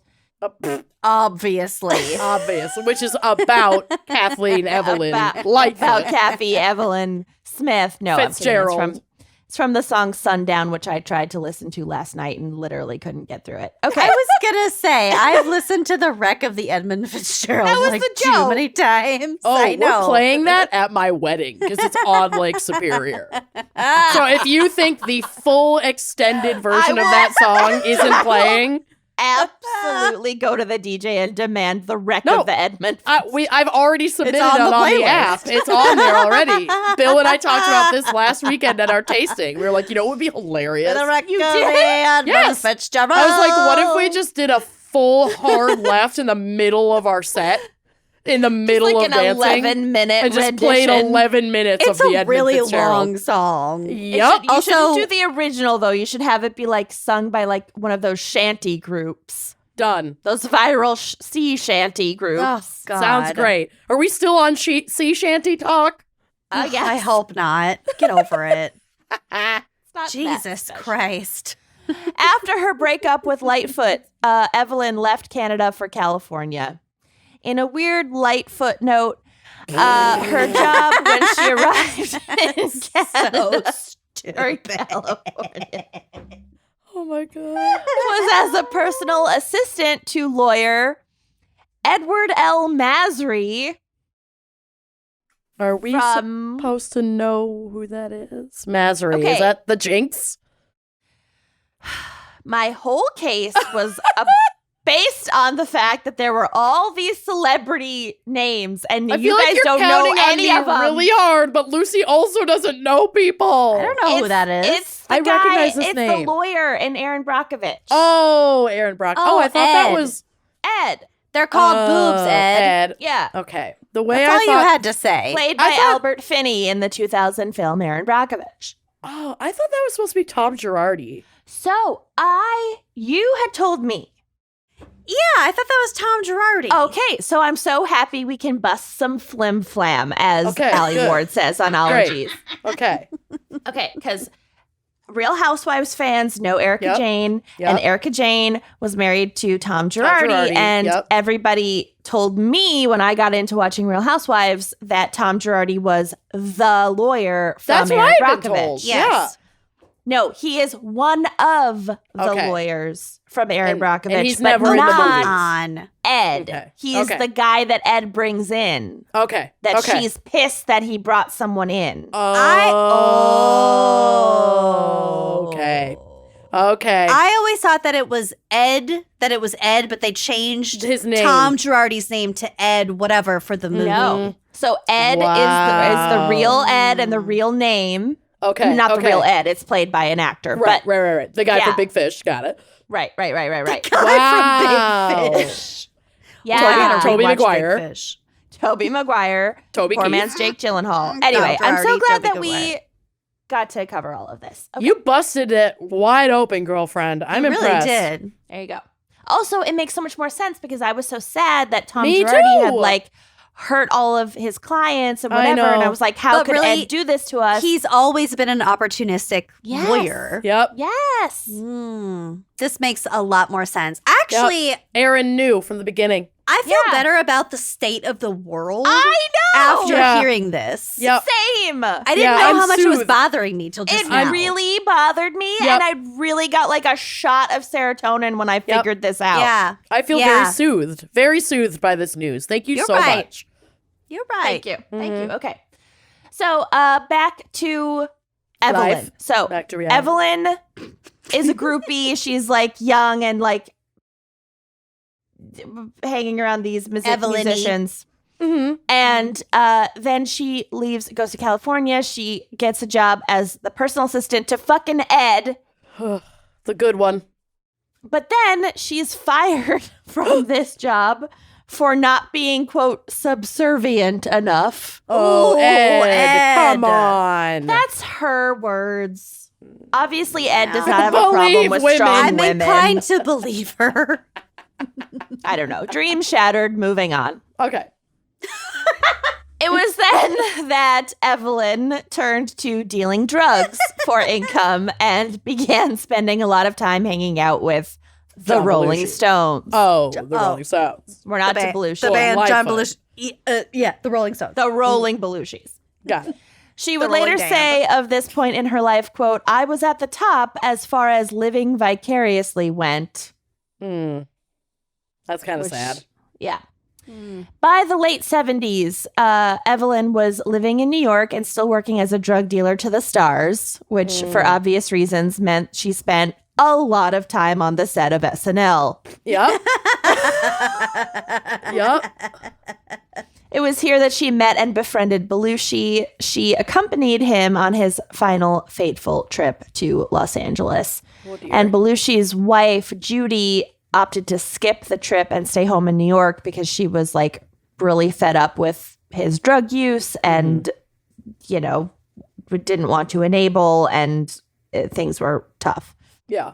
Obviously. Obvious, which is about Kathleen Evelyn About Lightfoot. Kathy Evelyn Smith. No, I'm kidding. Fitzgerald. It's from the song "Sundown," which I tried to listen to last night and literally couldn't get through it. Okay. I was gonna say I've listened to the wreck of the Edmund Fitzgerald That was like the too joke. many times. Oh, I know. we're playing that at my wedding because it's on Lake Superior. So if you think the full extended version of that song isn't playing, Absolutely go to the DJ and demand "The Wreck No. of the Edmund." I've already submitted on it the on the playlist. app. It's on there already. Bill and I talked about this last weekend at our tasting. We were like, it would be hilarious. The wreck of the did? Edmund Yes. Fitzgerald. I was like, what if we just did a full hard left in the middle of our set? In the middle like of an dancing? 11-minute and just rendition. played 11 minutes It's of the a Edmund really Fitzgerald. long song. Yep. You shouldn't Also- do the original though. You should have it be like sung by like one of those shanty groups, Done. those viral sea shanty groups. Oh, God. Sounds great. Are we still on sea shanty talk? Yes. I hope not. Get over it. It's not that Jesus special. Christ. After her breakup with Lightfoot, Evelyn left Canada for California. In a weird Lightfoot note, Her job when she arrived in So stupid. California Oh my God. was as a personal assistant to lawyer Edward L. Masry Are we from... supposed to know who that is? Masry. Okay. Is that the Jinx? My whole case was based on the fact that there were all these celebrity names, and I you feel like guys you're don't know counting on any me of them. really hard, but Lucy also doesn't know people. I don't know who that is. It's the I guy. recognize this it's name. the lawyer in Aaron Brockovich. Oh, Aaron Brock. Oh, I thought that Ed. was Ed. They're called boobs, Ed. Yeah. Okay. The way That's all I thought. you had to say. Played I by thought- Albert Finney in the 2000 film Aaron Brockovich. Oh, I thought that was supposed to be Tom Girardi. So you had told me. Yeah, I thought that was Tom Girardi. Okay, so I'm so happy we can bust some flim flam, as Okay, Allie good. Ward says on Great. Ologies. Okay. Okay, because Real Housewives fans know Erica Yep. Jane, Yep. and Erica Jane was married to Tom Girardi, Girardi, and yep. everybody told me when I got into watching Real Housewives that Tom Girardi was the lawyer from That's Aaron what I've been Brockovich. told. Yes. No, he is one of the Okay. lawyers from Aaron And- Brockovich, and he's but never in the not movies. On. Ed. Okay. He's Okay. the guy that Ed brings in. Yeah. Okay. That okay. she's pissed that he brought someone in. Okay. Okay. I always thought that it was Ed, but they changed His name. Tom Girardi's name to Ed whatever for the movie. No. So Ed is the Wow. real Ed and the real name. Okay. Not okay. the real Ed. It's played by an actor. Right, But right. The guy Yeah. from Big Fish. Got it. right. Wow. From Big Fish. Yeah. Toby Rewatch Big Maguire. Fish. Toby Maguire. Toby Poor Keith. man's Jake Gyllenhaal. Anyway, I'm so Girardi, glad Toby that we Maguire. got to cover all of this. Okay. You busted it wide open, girlfriend. I'm You impressed. really did. There you go. Also, it makes so much more sense because I was so sad that Tom Me Girardi had too. like hurt all of his clients and I whatever. And know. I was like, how But could really, Ed do this to us? He's always been an opportunistic Yes. lawyer. Yep. Yes. This makes a lot more sense. Actually, Aaron knew from the beginning. I feel Yeah. better about the state of the world I know. after Yeah. hearing this. Yep. Same. I didn't Yeah, know I'm how much it was soothed. bothering me till just It now. really bothered me, Yep. and I really got like a shot of serotonin when I figured this out. Yeah, I feel Yeah. very soothed by this news. Thank you You're so right. much. you're right. Thank you. Thank Mm-hmm. you. Okay. So back to Evelyn. Life. So Back to reality. Evelyn is a groupie. She's like young and like hanging around these Evelyn-y. musicians. Mm-hmm. And then she leaves, goes to California. She gets a job as the personal assistant to fucking Ed. The good one. But then she's fired from this job for not being, quote, subservient enough. Oh, Ooh, Ed, Ed. come on. That's her words. Obviously, Ed does not have a Believe problem with women. strong I'm women. inclined to believe her. I don't know. Dream shattered. Moving on. Okay. It was then that Evelyn turned to dealing drugs for income and began spending a lot the time hanging out with the John Rolling Belushi. Stones. Oh, the Rolling Stones. We're not to The Belushi. band Life John of- Belushi. Yeah, the Rolling Stones. The Rolling Belushis. Got it. She would The Rolling later Band. say of this point in her life, quote, I was at the top as far as living vicariously went. That's kind of Which- sad. Yeah. By the late 70s, Evelyn was living in New York and still working as a drug dealer to the stars, which for obvious reasons meant she spent a lot of time on the set of SNL. Yep. Yep. It was here that she met and befriended Belushi. She accompanied him on his final fateful trip to Los Angeles. And Belushi's wife, Judy, opted to skip the trip and stay home in New York because she was like really fed up with his drug use and, you know, didn't want to enable, and things were tough. Yeah.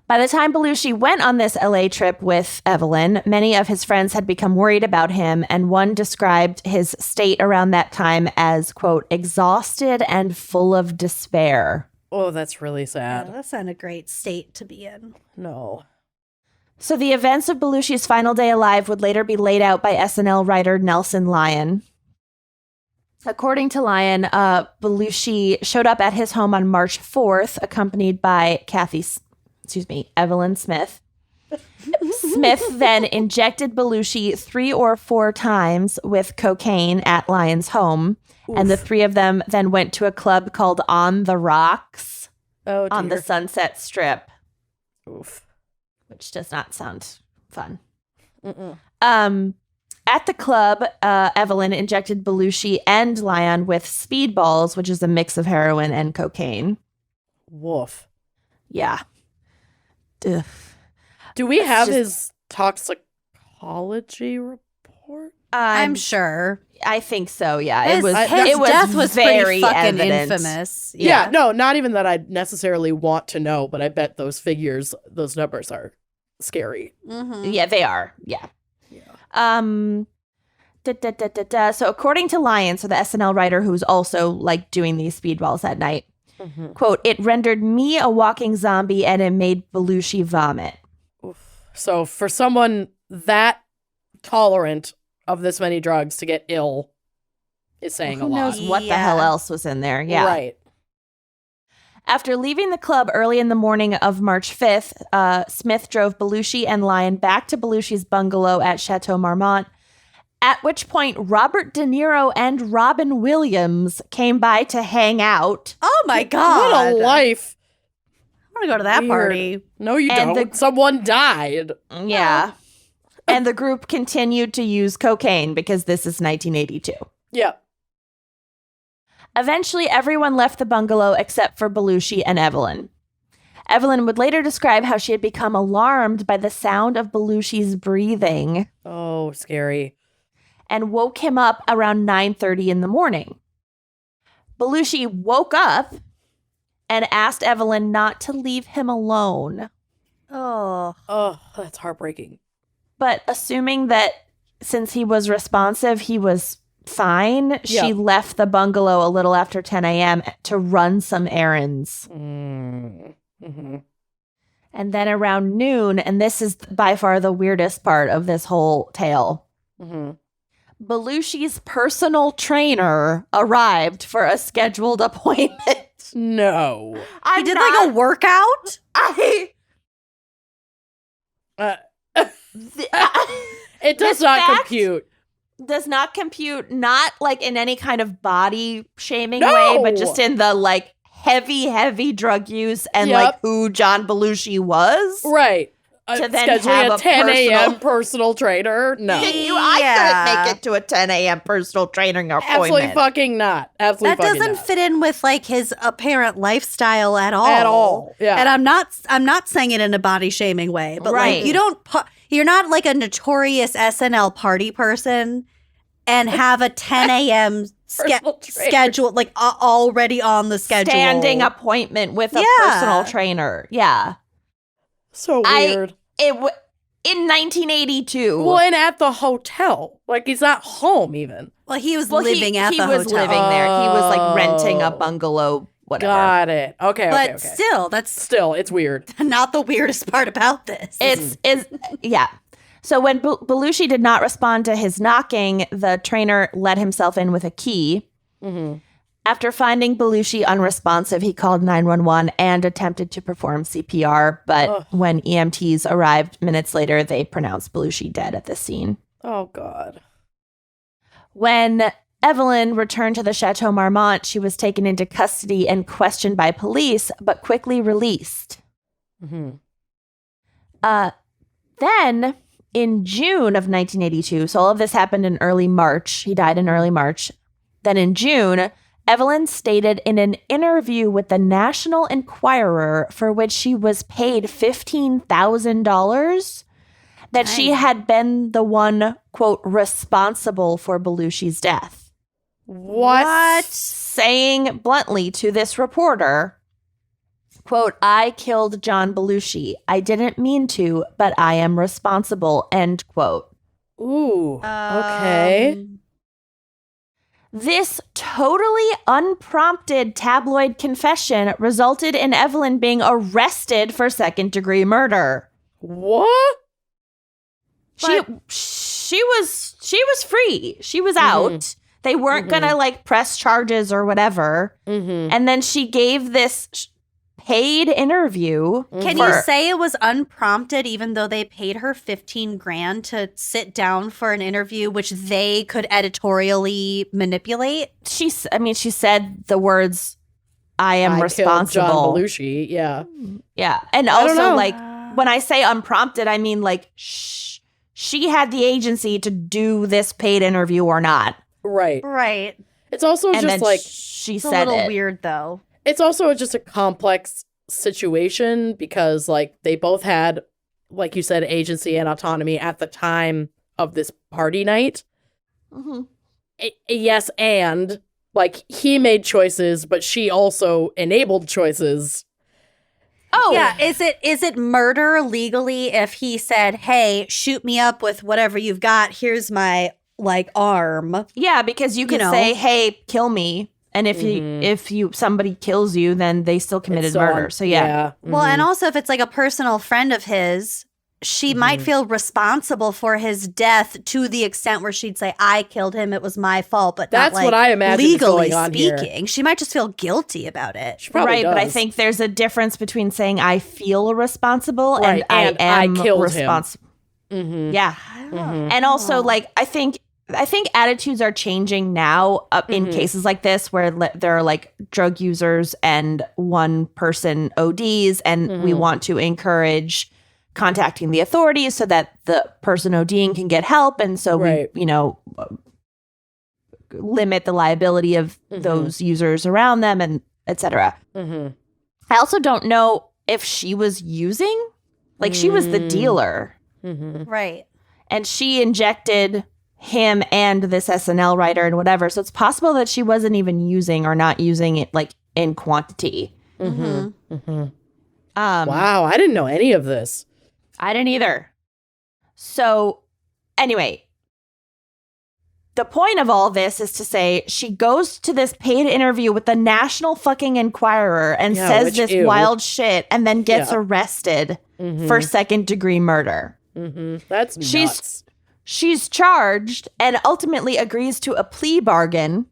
By the time Belushi went on this LA trip with Evelyn, many of his friends had become worried about him, and one described his state around that time as, quote, exhausted and full of despair. Oh, that's really Yeah, sad. that's not a great state to be in. No. So the events of Belushi's final day alive would later be laid out by SNL writer Nelson Lyon. According to Lyon, Belushi showed up at his home on March 4th, accompanied by Evelyn Smith. Smith then injected Belushi 3 or 4 times with cocaine at Lyon's home. Oof. And the 3 of them then went to a club called On the Rocks on the Sunset Strip. Oof. Which does not sound fun. At the club, Evelyn injected Belushi and Lyon with speedballs, which is a mix of heroin and cocaine. Woof. Yeah. Ugh. Do we have his toxicology report? I'm sure. I think so. Yeah, His it was death was very pretty fucking evident. infamous. Yeah, no, not even that I necessarily want to know, but I bet those numbers are scary. Mm-hmm. Yeah, they are. Yeah. So according to Lyon, so the SNL writer who's also like doing these speedballs at night, quote, "It rendered me a walking zombie and it made Belushi vomit." Oof. So for someone that tolerant of this many drugs to get ill is saying a lot. Who knows what the hell else was in there? Yeah. Right. After leaving the club early in the morning of March 5th, Smith drove Belushi and Lyon back to Belushi's bungalow at Chateau Marmont, at which point Robert De Niro and Robin Williams came by to hang out. Oh my God. What a life. I want to go to that Weird. party. No, you don't. Someone died. Yeah. And the group continued to use cocaine because this is 1982. Yeah. Eventually, everyone left the bungalow except for Belushi and Evelyn. Evelyn would later describe how she had become alarmed by the sound of Belushi's breathing. Oh, scary. And woke him up around 9:30 in the morning. Belushi woke up and asked Evelyn not to leave him alone. Oh, that's heartbreaking. But assuming that since he was responsive, he was fine, she left the bungalow a little after 10 a.m. to run some errands. Mm-hmm. And then around noon, and this is by far the weirdest part of this whole tale, Belushi's personal trainer arrived for a scheduled appointment. No. He did like a workout? It does not compute. Does not compute, not like in any kind of body shaming way, but just in the like heavy drug use and like who John Belushi was. Right. To then scheduling have a 10 a.m. personal trainer? No. I couldn't make it to a 10 a.m. personal training appointment. Absolutely fucking not. Absolutely that fucking doesn't not. fit in with like his apparent lifestyle at all. At all. Yeah. And I'm not saying it in a body shaming way, but Right. like you're not like a notorious SNL party person and have a 10 a.m. schedule like already on the schedule. Standing appointment with a personal trainer. Yeah. So weird. In 1982. Well, and at the hotel. Like, he's not home even. Well, he was living at the hotel. He was living there. He was like renting a bungalow, whatever. Got it. Okay, but okay. Still, it's weird. Not the weirdest part about this. Yeah. So when Belushi did not respond to his knocking, the trainer let himself in with a key. Mm-hmm. After finding Belushi unresponsive, he called 911 and attempted to perform CPR. But when EMTs arrived minutes later, they pronounced Belushi dead at the scene. Oh, God. When Evelyn returned to the Chateau Marmont, she was taken into custody and questioned by police, but quickly released. Mm-hmm. Then, in June of 1982, so all of this happened in early March. He died in early March. Then in June, Evelyn stated in an interview with the National Enquirer, for which she was paid $15,000, that she had been the one, quote, responsible for Belushi's death. What? Saying bluntly to this reporter, quote, "I killed John Belushi. I didn't mean to, but I am responsible," end quote. Ooh, okay. This totally unprompted tabloid confession resulted in Evelyn being arrested for second-degree murder. What? She was free. She was out. They weren't gonna like press charges or whatever. And then she gave this paid interview. Can you say it was unprompted, even though they paid her $15,000 to sit down for an interview, which they could editorially manipulate? She said the words, "I am responsible." John Belushi, yeah. Yeah, and also like when I say unprompted, I mean like she had the agency to do this paid interview or not. Right. It's also And just then like she It's said a little it. weird, though. it's also just a complex situation because like they both had, like you said, agency and autonomy at the time of this party night. Yes, and like he made choices, but she also enabled choices. Oh Yeah, is it murder legally if he said, "Hey, shoot me up with whatever you've got. Here's my like arm." yeah, because you could say, "Hey, kill me," and if somebody kills you, then they still committed murder. So yeah. Well, and also if it's like a personal friend of his, she might feel responsible for his death to the extent where she'd say, "I killed him. It was my fault." But That's not, like, what I imagine is legally going on here. speaking, she might just feel guilty about it. She probably Right, but I does. think there's a difference between saying I feel responsible Right, and I am killed responsible. Yeah, and also like I think attitudes are changing now in cases like this where there are like drug users and one person ODs, and we want to encourage contacting the authorities so that the person ODing can get help, and so we limit the liability of those users around them, and etc. I also don't know if she was using, like she was the dealer, Right. and she injected him and this SNL writer and whatever. So it's possible that she wasn't even using or not using it like in quantity. Wow, I didn't know any of this. I didn't either. So anyway, the point of all this is to say she goes to this paid interview with the National fucking Enquirer and says this wild shit and then gets arrested for second-degree murder. That's nuts. She's charged and ultimately agrees to a plea bargain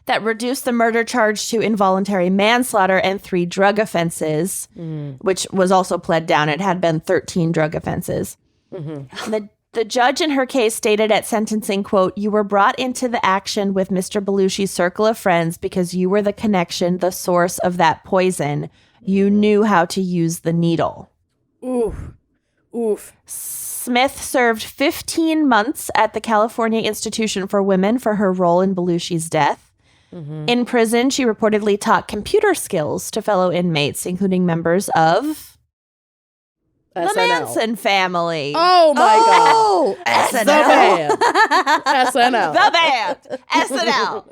that reduced the murder charge to involuntary manslaughter and 3 drug offenses, which was also pled down. It had been 13 drug offenses. The judge in her case stated at sentencing, quote, "You were brought into the action with Mr. Belushi's circle of friends because you were the connection, the source of that poison. You knew how to use the needle." Oof. Smith served 15 months at the California Institution for Women for her role in Belushi's death. In prison, she reportedly taught computer skills to fellow inmates, including members of the SNL. Manson family. Oh my god. Oh, The SNL. band. SNL. The band. SNL.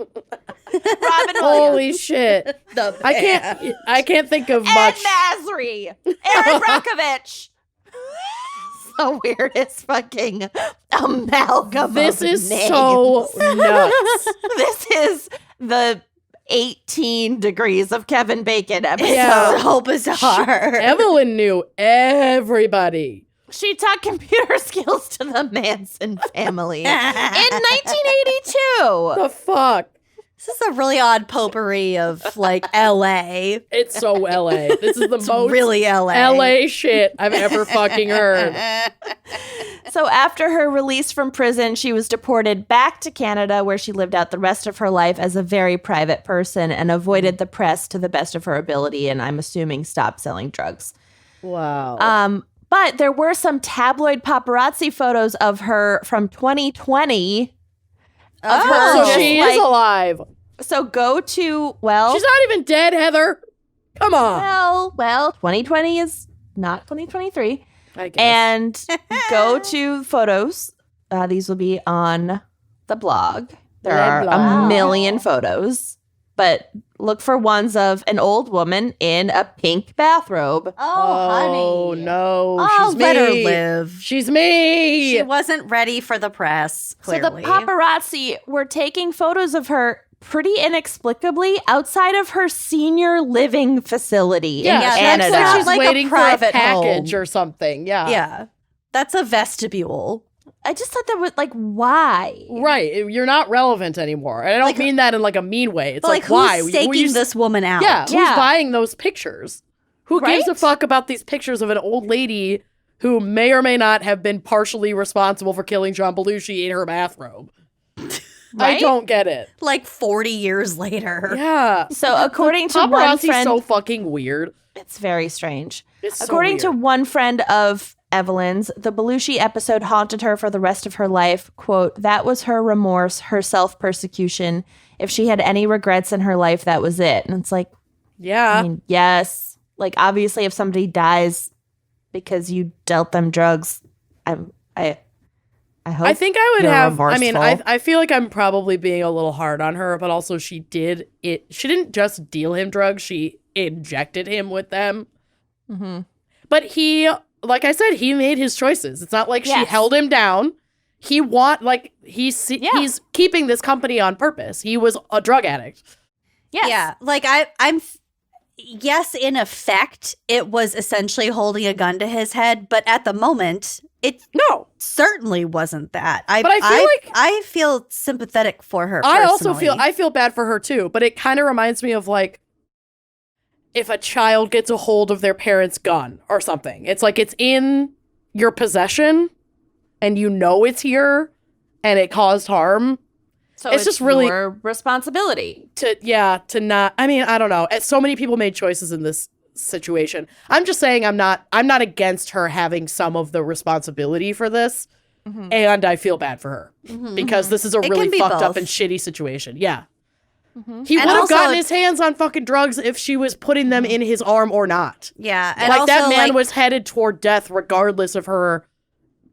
Robin Williams. Holy shit. The I can't think of Ed much. Masry. Aaron Brockovich. The weirdest fucking amalgam This of is names. so nuts. This is the 18 Degrees of Kevin Bacon episode. Yeah. So bizarre. Evelyn knew everybody. She taught computer skills to the Manson family in 1982. The fuck? This is a really odd potpourri of like LA. It's so LA. This is the most Really LA. LA shit I've ever fucking heard. So after her release from prison, she was deported back to Canada, where she lived out the rest of her life as a very private person and avoided the press to the best of her ability, and I'm assuming stopped selling drugs. Wow. But there were some tabloid paparazzi photos of her from 2020. Of her so just, she is alive. So go to, well... She's not even dead, Heather. Come on. Well, 2020 is not 2023. I guess. And go to photos. These will be on the blog. There are a million photos. But look for ones of an old woman in a pink bathrobe. Oh, honey. Oh, no. Oh, She's let her me. live. She's me. She wasn't ready for the press, clearly. So the paparazzi were taking photos of her pretty inexplicably outside of her senior living facility in yeah, Canada. Looks like she's Like a waiting for a private package home. or something. Yeah. Yeah. That's a vestibule. I just thought that was like, why? Right. You're not relevant anymore. And I don't mean that in like a mean way. It's like why? Who's staking this woman out? Yeah, who's buying those pictures? Who gives a Right? fuck about these pictures of an old lady who may or may not have been partially responsible for killing John Belushi in her bathrobe? I Right? don't get it. Like 40 years later. Yeah. So according to one Paparazzi's friend, so fucking weird. it's very strange. It's so According to weird. one friend of Evelyn's, the Belushi episode haunted her for the rest of her life. Quote, that was her remorse, her self-persecution. If she had any regrets in her life, that was it. And it's like, Yeah. I mean, yes. Like, obviously, if somebody dies because you dealt them drugs, I hope I think I would you're have. I mean, remorseful. I feel like I'm probably being a little hard on her, but also she did it. She didn't just deal him drugs; she injected him with them. Mm-hmm. But he, like I said, he made his choices. It's not like she Yes. held him down. He's keeping this company on purpose. He was a drug addict. Yes. Yeah. Like yes, in effect, it was essentially holding a gun to his head, but at the moment, it No, certainly wasn't that. But I feel sympathetic for her. I also personally. feel bad for her too. But it kind of reminds me of like if a child gets a hold of their parent's gun or something. It's like it's in your possession and you know it's here and it caused harm. So It's just really- your responsibility. To not, I mean, I don't know. So many people made choices in this situation. I'm just saying I'm not against her having some of the responsibility for this. And I feel bad for her because this is a It really can be fucked up both. and shitty situation. Yeah. He And would have also- gotten his hands on fucking drugs if she was putting them in his arm or not. Yeah. And Like also, that man like, was headed toward death regardless of her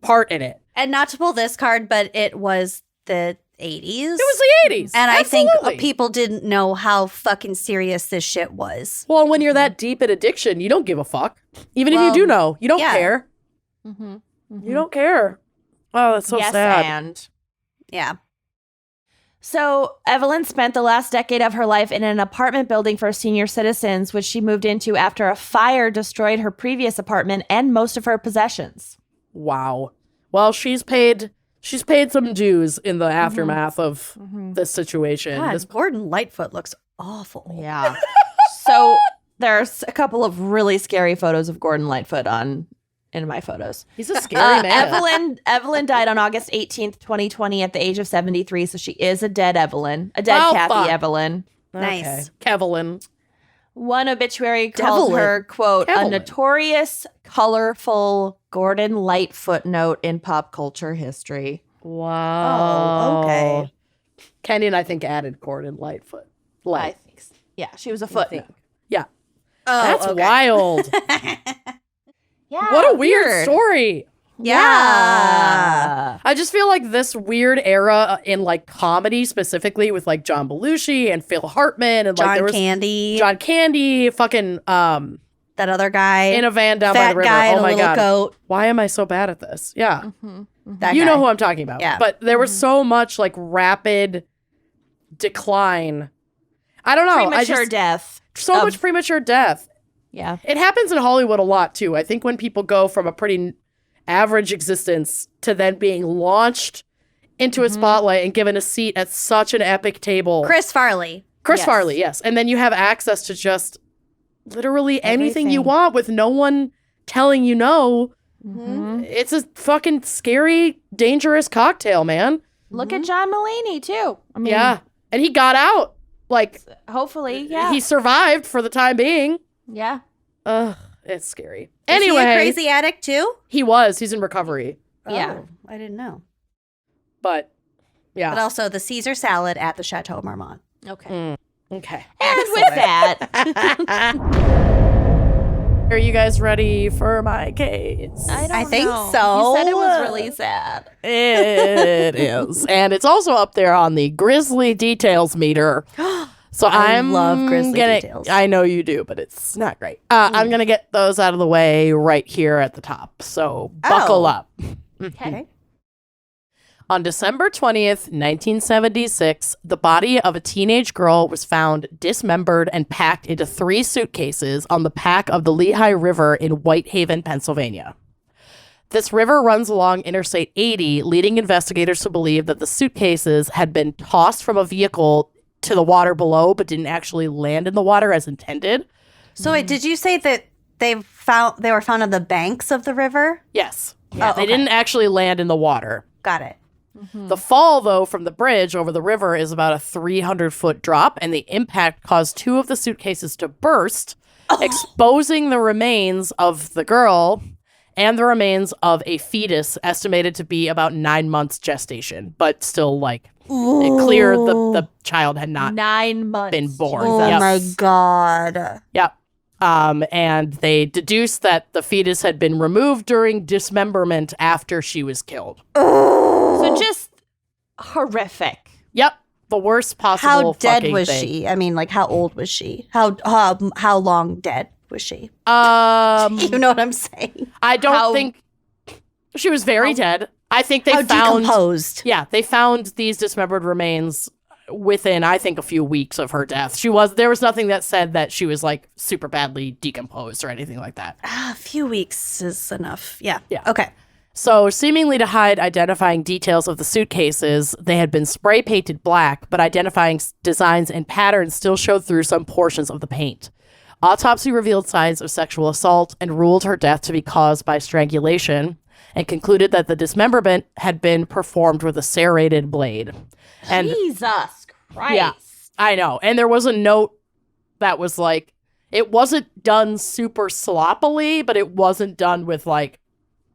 part in it. and not to pull this card, but it was the 80s. It was the 80s. And I Absolutely. think people didn't know how fucking serious this shit was. Well, when you're that deep in addiction, you don't give a fuck. Even if Well, you do know, you don't yeah. care. Mm-hmm. You don't care. Oh, that's so yes, sad. and Yeah. so Evelyn spent the last decade of her life in an apartment building for senior citizens, which she moved into after a fire destroyed her previous apartment and most of her possessions. Wow. Well, she's paid some dues in the aftermath of this situation. God, This- Gordon Lightfoot looks awful. Yeah. So there's a couple of really scary photos of Gordon Lightfoot in my photos. he's a scary man. Evelyn died on August 18th, 2020 at the age of 73. So she is a dead Evelyn, a dead Well, Kathy fuck. Evelyn. Nice. Kevlin. One obituary called Devilin. her, quote, a Evelyn. notorious, colorful Gordon Lightfoot note in pop culture history. Wow. Oh, okay. Kenyon, I think, added Gordon Lightfoot. I think so. Yeah, she was a footnote. Yeah. Oh, That's okay. wild. Yeah, What a weird story. Yeah. I just feel like this weird era in like comedy specifically with like John Belushi and Phil Hartman and like John there was Candy. John Candy, fucking that other guy. in a van down by fat the river. guy in Oh a my little god. coat. Why am I so bad at this? Yeah. That You guy. know who I'm talking about. Yeah. But there was so much like rapid decline. I don't know. Premature death. so of- much premature death. Yeah. It happens in Hollywood a lot too. I think when people go from a pretty average existence to then being launched into a spotlight and given a seat at such an epic table. Chris Farley. Chris Yes. Farley, yes. And then you have access to just literally anything you Everything. want with no one telling you no. Mhm. It's a fucking scary, dangerous cocktail, man. Look at John Mulaney, too. I mean, Yeah. And he got out. Like, hopefully. Yeah. he survived for the time being. yeah. Ugh, it's scary. Is he Anyway, a crazy addict too? he's in recovery. Yeah. Oh, I didn't know. But, yeah. But also the Caesar salad at the Chateau Marmont. Okay. Okay. And with that, Are you guys ready for my case? I think know. so. You said it was really sad. It is. And it's also up there on the Grizzly Details meter. So I I'm love Grizzly gonna, Details. I know you do, but it's not great. I'm going to get those out of the way right here at the top. So buckle Oh. up. Okay. On December 20th, 1976, the body of a teenage girl was found dismembered and packed into 3 suitcases on the pack of the Lehigh River in Whitehaven, Pennsylvania. This river runs along Interstate 80, leading investigators to believe that the suitcases had been tossed from a vehicle to the water below, but didn't actually land in the water as intended. So wait, did you say that they were found on the banks of the river? Yes. Yeah. They didn't actually land in the water. Got it. The fall, though, from the bridge over the river is about a 300-foot drop, and the impact caused 2 of the suitcases to burst, exposing the remains of the girl and the remains of a fetus estimated to be about 9 months gestation, but still, like, clear the child had not 9 months been born. Oh Yep. my God. Yep. And they deduced that the fetus had been removed during dismemberment after she was killed. So just horrific. Yep. The worst possible How dead fucking was thing. she? I mean, like, how old was she? How long dead was she? You know what I'm saying? I don't How- think she was very dead. I think they How found decomposed? Yeah, they found these dismembered remains within, I think, a few weeks of her death. There was nothing that said that she was like super badly decomposed or anything like that. A few weeks is enough. Yeah. Yeah. Okay. So, seemingly to hide identifying details of the suitcases, they had been spray painted black, but identifying designs and patterns still showed through some portions of the paint. Autopsy revealed signs of sexual assault and ruled her death to be caused by strangulation, and concluded that the dismemberment had been performed with a serrated blade. And Jesus Christ. yeah, I know. And there was a note that was like, it wasn't done super sloppily, but it wasn't done with like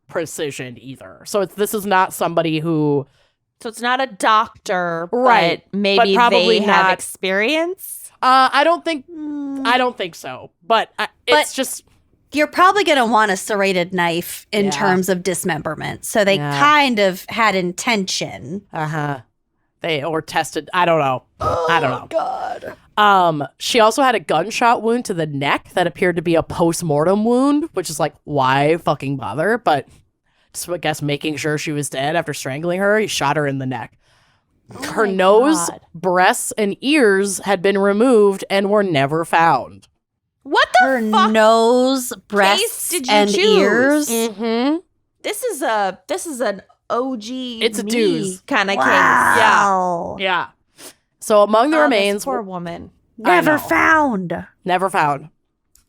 precision either. So this is not somebody who... So it's not a doctor, Right, but maybe but probably they have not- experience. I don't think so. But it's just... You're probably going to want a serrated knife in Yeah. terms of dismemberment. So they Yeah. kind of had intention. Or tested. I don't know. I don't know. God. She also had a gunshot wound to the neck that appeared to be a post-mortem wound, which is like, why fucking bother? But just, I guess, making sure she was dead after strangling her, he shot her in the neck. Her nose, God. breasts, and ears had been removed and were never found. What the Her fuck nose, breasts, did you and choose? ears. Mm-hmm. This is an OG It's a doozy. kind of case. Wow. Yeah. So among the Oh, this remains... poor woman. Never know. found. Never found.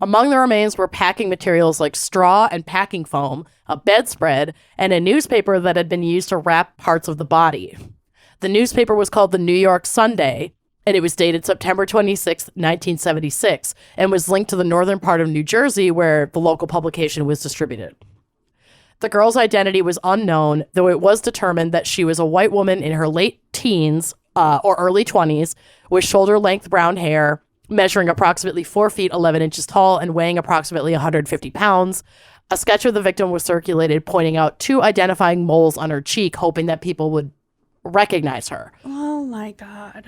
Among the remains were packing materials like straw and packing foam, a bedspread, and a newspaper that had been used to wrap parts of the body. The newspaper was called the New York Sunday, and it was dated September 26, 1976, and was linked to the northern part of New Jersey where the local publication was distributed. The girl's identity was unknown, though it was determined that she was a white woman in her late teens or early 20s with shoulder-length brown hair, measuring approximately 4 feet 11 inches tall and weighing approximately 150 pounds. A sketch of the victim was circulated, pointing out 2 identifying moles on her cheek, hoping that people would recognize her. Oh my God.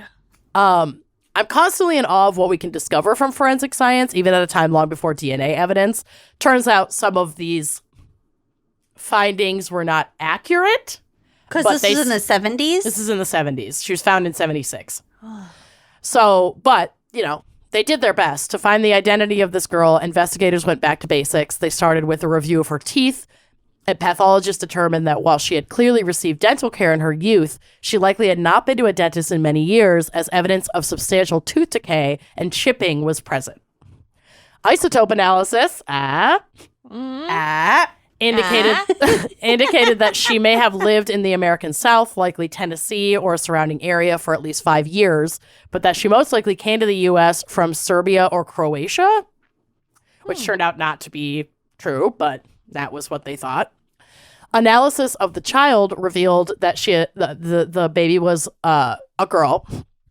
I'm constantly in awe of what we can discover from forensic science, even at a time long before DNA evidence. Turns out some of these findings were not accurate. Because But this they was in the 70s? This is in the 70s. She was found in 76. So, but, you know, they did their best to find the identity of this girl. Investigators went back to basics. They started with a review of her teeth. A pathologist determined that while she had clearly received dental care in her youth, she likely had not been to a dentist in many years, as evidence of substantial tooth decay and chipping was present. Isotope analysis indicated that she may have lived in the American South, likely Tennessee or a surrounding area, for at least 5 years, but that she most likely came to the U.S. from Serbia or Croatia, which turned out not to be true, but that was what they thought. Analysis of the child revealed that the baby was a girl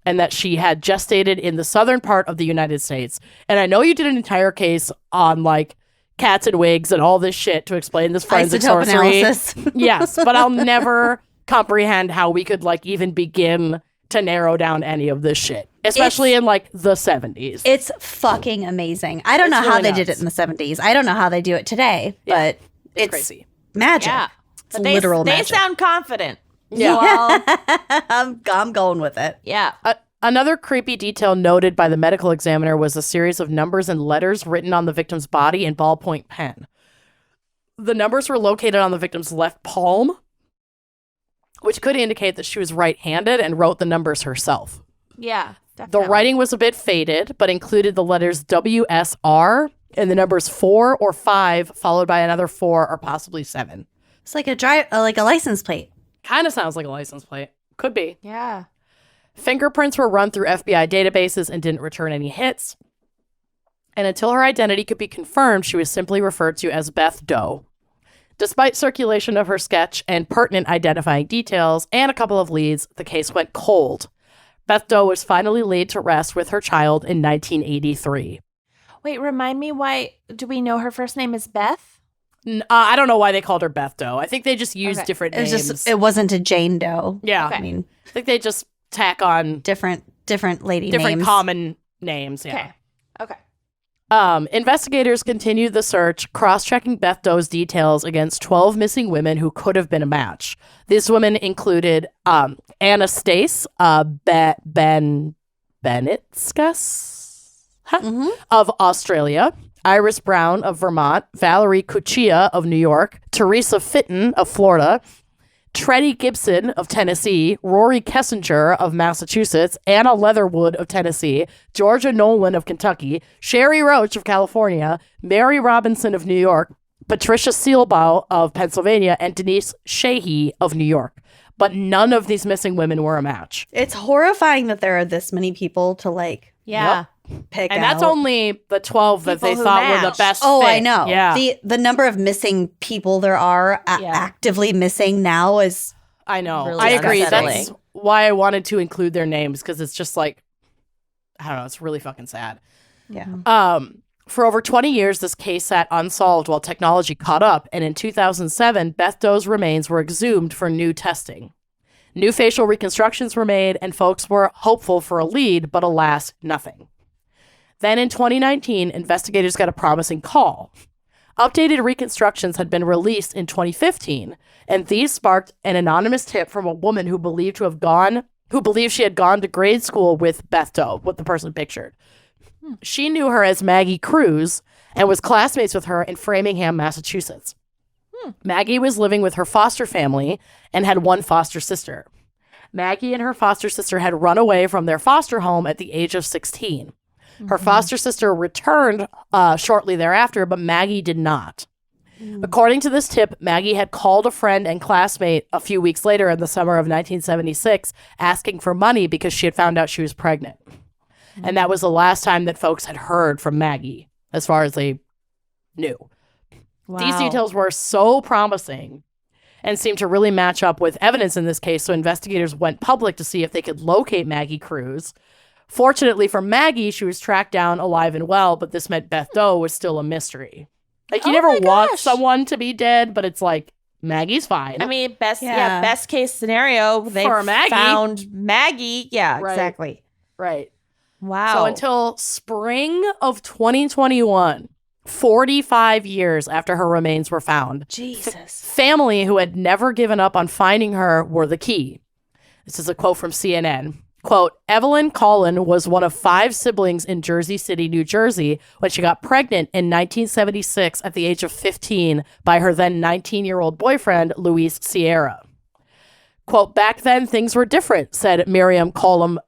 and that she had gestated in the southern part of the United States. And I know you did an entire case on like cats and wigs and all this shit to explain this forensic Isotope sorcery. analysis. Yes, but I'll never comprehend how we could like even begin to narrow down any of this shit, especially in like the 70s. It's fucking amazing. I don't It's know how really they did nuts. it in the 70s. I don't know how they do it today, Yeah, but it's crazy. magic. Yeah. It's But literal they magic. sound confident. Yeah. I'm going with it. Yeah. Another creepy detail noted by the medical examiner was a series of numbers and letters written on the victim's body in ballpoint pen. The numbers were located on the victim's left palm, which could indicate that she was right-handed and wrote the numbers herself. Yeah, The definitely. writing was a bit faded, but included the letters WSR and the numbers 4 or 5, followed by another 4 or possibly 7. It's like a license plate. Kind of sounds like a license plate. Could be. Yeah. Fingerprints were run through FBI databases and didn't return any hits. And until her identity could be confirmed, she was simply referred to as Beth Doe. Despite circulation of her sketch and pertinent identifying details and a couple of leads, the case went cold. Beth Doe was finally laid to rest with her child in 1983. Wait, remind me why do we know her first name is Beth? I don't know why they called her Beth Doe. I think they just used Okay. different It was names. it wasn't a Jane Doe. Yeah. Okay. I mean, I think they just tack on different lady different names. common names. Yeah. Okay. Investigators continued the search, cross-checking Beth Doe's details against 12 missing women who could have been a match. These women included Anastace Benitskas of Australia, Iris Brown of Vermont, Valerie Cuccia of New York, Teresa Fitton of Florida, Treddy Gibson of Tennessee, Rory Kessinger of Massachusetts, Anna Leatherwood of Tennessee, Georgia Nolan of Kentucky, Sherry Roach of California, Mary Robinson of New York, Patricia Seelbaugh of Pennsylvania, and Denise Sheehy of New York. But none of these missing women were a match. It's horrifying that there are this many people to Yeah. pick And out. that's only the 12 that People they who thought were the matched. best Oh, fit. I know. Yeah, The number of missing people there are Yeah. actively missing now is I know. Really I agree. unsettling. That's why I wanted to include their names, because it's just like, I don't know, it's really fucking sad. yeah. For over 20 years, this case sat unsolved while technology caught up, and in 2007, Beth Doe's remains were exhumed for new testing. New facial reconstructions were made, and folks were hopeful for a lead, but alas, nothing. Then in 2019, investigators got a promising call. Updated reconstructions had been released in 2015, and these sparked an anonymous tip from a woman who believed she had gone to grade school with Beth Doe, what the person pictured. She knew her as Maggie Cruz and was classmates with her in Framingham, Massachusetts. Maggie was living with her foster family and had one foster sister. Maggie and her foster sister had run away from their foster home at the age of 16. Her foster sister returned shortly thereafter, but Maggie did not. According to this tip, Maggie had called a friend and classmate a few weeks later in the summer of 1976 asking for money because she had found out she was pregnant. And that was the last time that folks had heard from Maggie, as far as they knew. Wow. These details were so promising and seemed to really match up with evidence in this case, so investigators went public to see if they could locate Maggie Cruz. Fortunately for Maggie, she was tracked down alive and well, but this meant Beth Doe was still a mystery. Like, you Oh never my want gosh. someone to be dead, but it's like, Maggie's fine. I mean, best Yeah. best case scenario, they For Maggie. found Maggie. Yeah, Right. exactly. right. Wow. So until spring of 2021, 45 years after her remains were found, Jesus. family who had never given up on finding her were the key. This is a quote from CNN. Quote, Evelyn Collin was one of 5 siblings in Jersey City, New Jersey, when she got pregnant in 1976 at the age of 15 by her then 19-year-old boyfriend, Luis Sierra. Quote, back then things were different, said Miriam Collin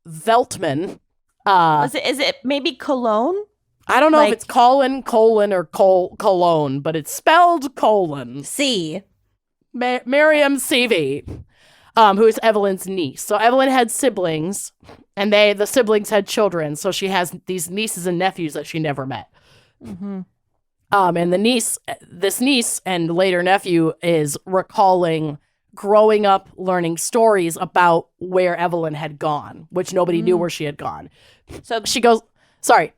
Veltman. Is it maybe Cologne? I don't know like- if it's colon, or Cologne, but it's spelled colon. C. Miriam CV, who is Evelyn's niece. So Evelyn had siblings, and the siblings had children. So she has these nieces and nephews that she never met. And this niece and later nephew is recalling growing up, learning stories about where Evelyn had gone, which nobody knew where she had gone. So She goes, sorry,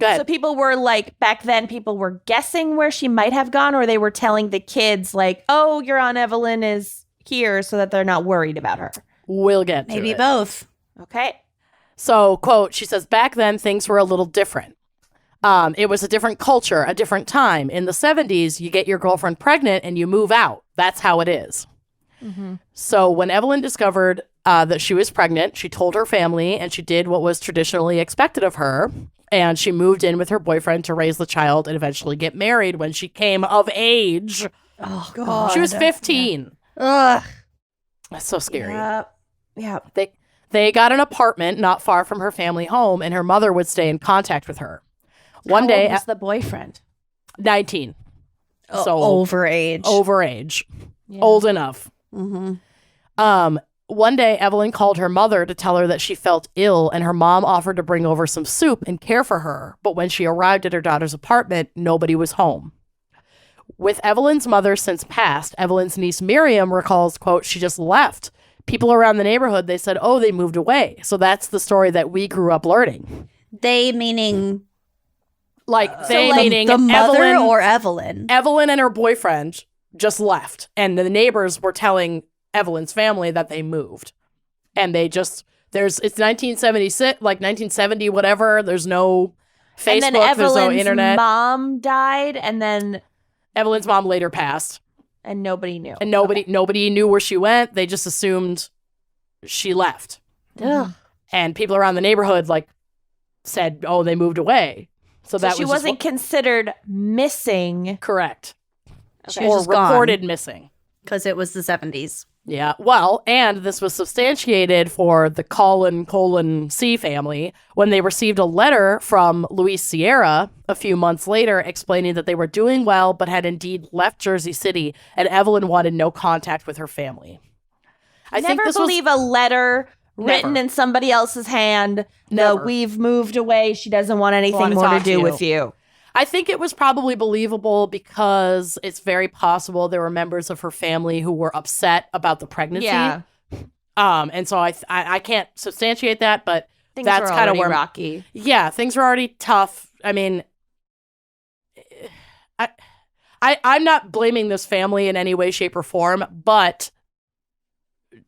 go ahead. So people were like, back then people were guessing where she might have gone, or they were telling the kids like, oh, your Aunt Evelyn is here, so that they're not worried about her. We'll get to Maybe it. both. Okay. So, quote, she says, back then things were a little different. It was a different culture, a different time. In the 70s, you get your girlfriend pregnant and you move out. That's how it is. So when Evelyn discovered that she was pregnant, she told her family, and she did what was traditionally expected of her. And she moved in with her boyfriend to raise the child and eventually get married when she came of age. Oh, God. She was 15. Ugh. That's so scary. Yeah. They got an apartment not far from her family home, and her mother would stay in contact with her. One day, How old was the boyfriend? 19. So Overage. overage. Yeah. Old enough. Mm-hmm. One day, Evelyn called her mother to tell her that she felt ill, and her mom offered to bring over some soup and care for her. But when she arrived at her daughter's apartment, nobody was home. With Evelyn's mother since passed, Evelyn's niece Miriam recalls, quote, she just left. People around the neighborhood, they said, oh, they moved away. So that's the story that we grew up learning. They meaning... meaning the mother Evelyn, or Evelyn? Evelyn and her boyfriend just left. And the neighbors were telling Evelyn's family that they moved. And they just, it's 1976, like 1970, whatever. There's no Facebook, and then there's no Evelyn's internet. mom died, and then Evelyn's mom later passed. and nobody knew. And nobody knew where she went. They just assumed she left. Ugh. And people around the neighborhood said, oh, they moved away. So that she was wasn't considered missing. correct. She was Or just gone. reported missing. Because it was the 70s. Yeah. Well, and this was substantiated for the colon C family when they received a letter from Luis Sierra a few months later explaining that they were doing well but had indeed left Jersey City, and Evelyn wanted no contact with her family. I think Never this believe a letter written Never. in somebody else's hand. Never. We've moved away. She doesn't want anything Wanna more to talk to do you. with you. I think it was probably believable because it's very possible there were members of her family who were upset about the pregnancy. Yeah. And so I can't substantiate that, but Things that's are kind of already where rocky. Yeah, things were already tough. I mean, I'm not blaming this family in any way, shape, or form, but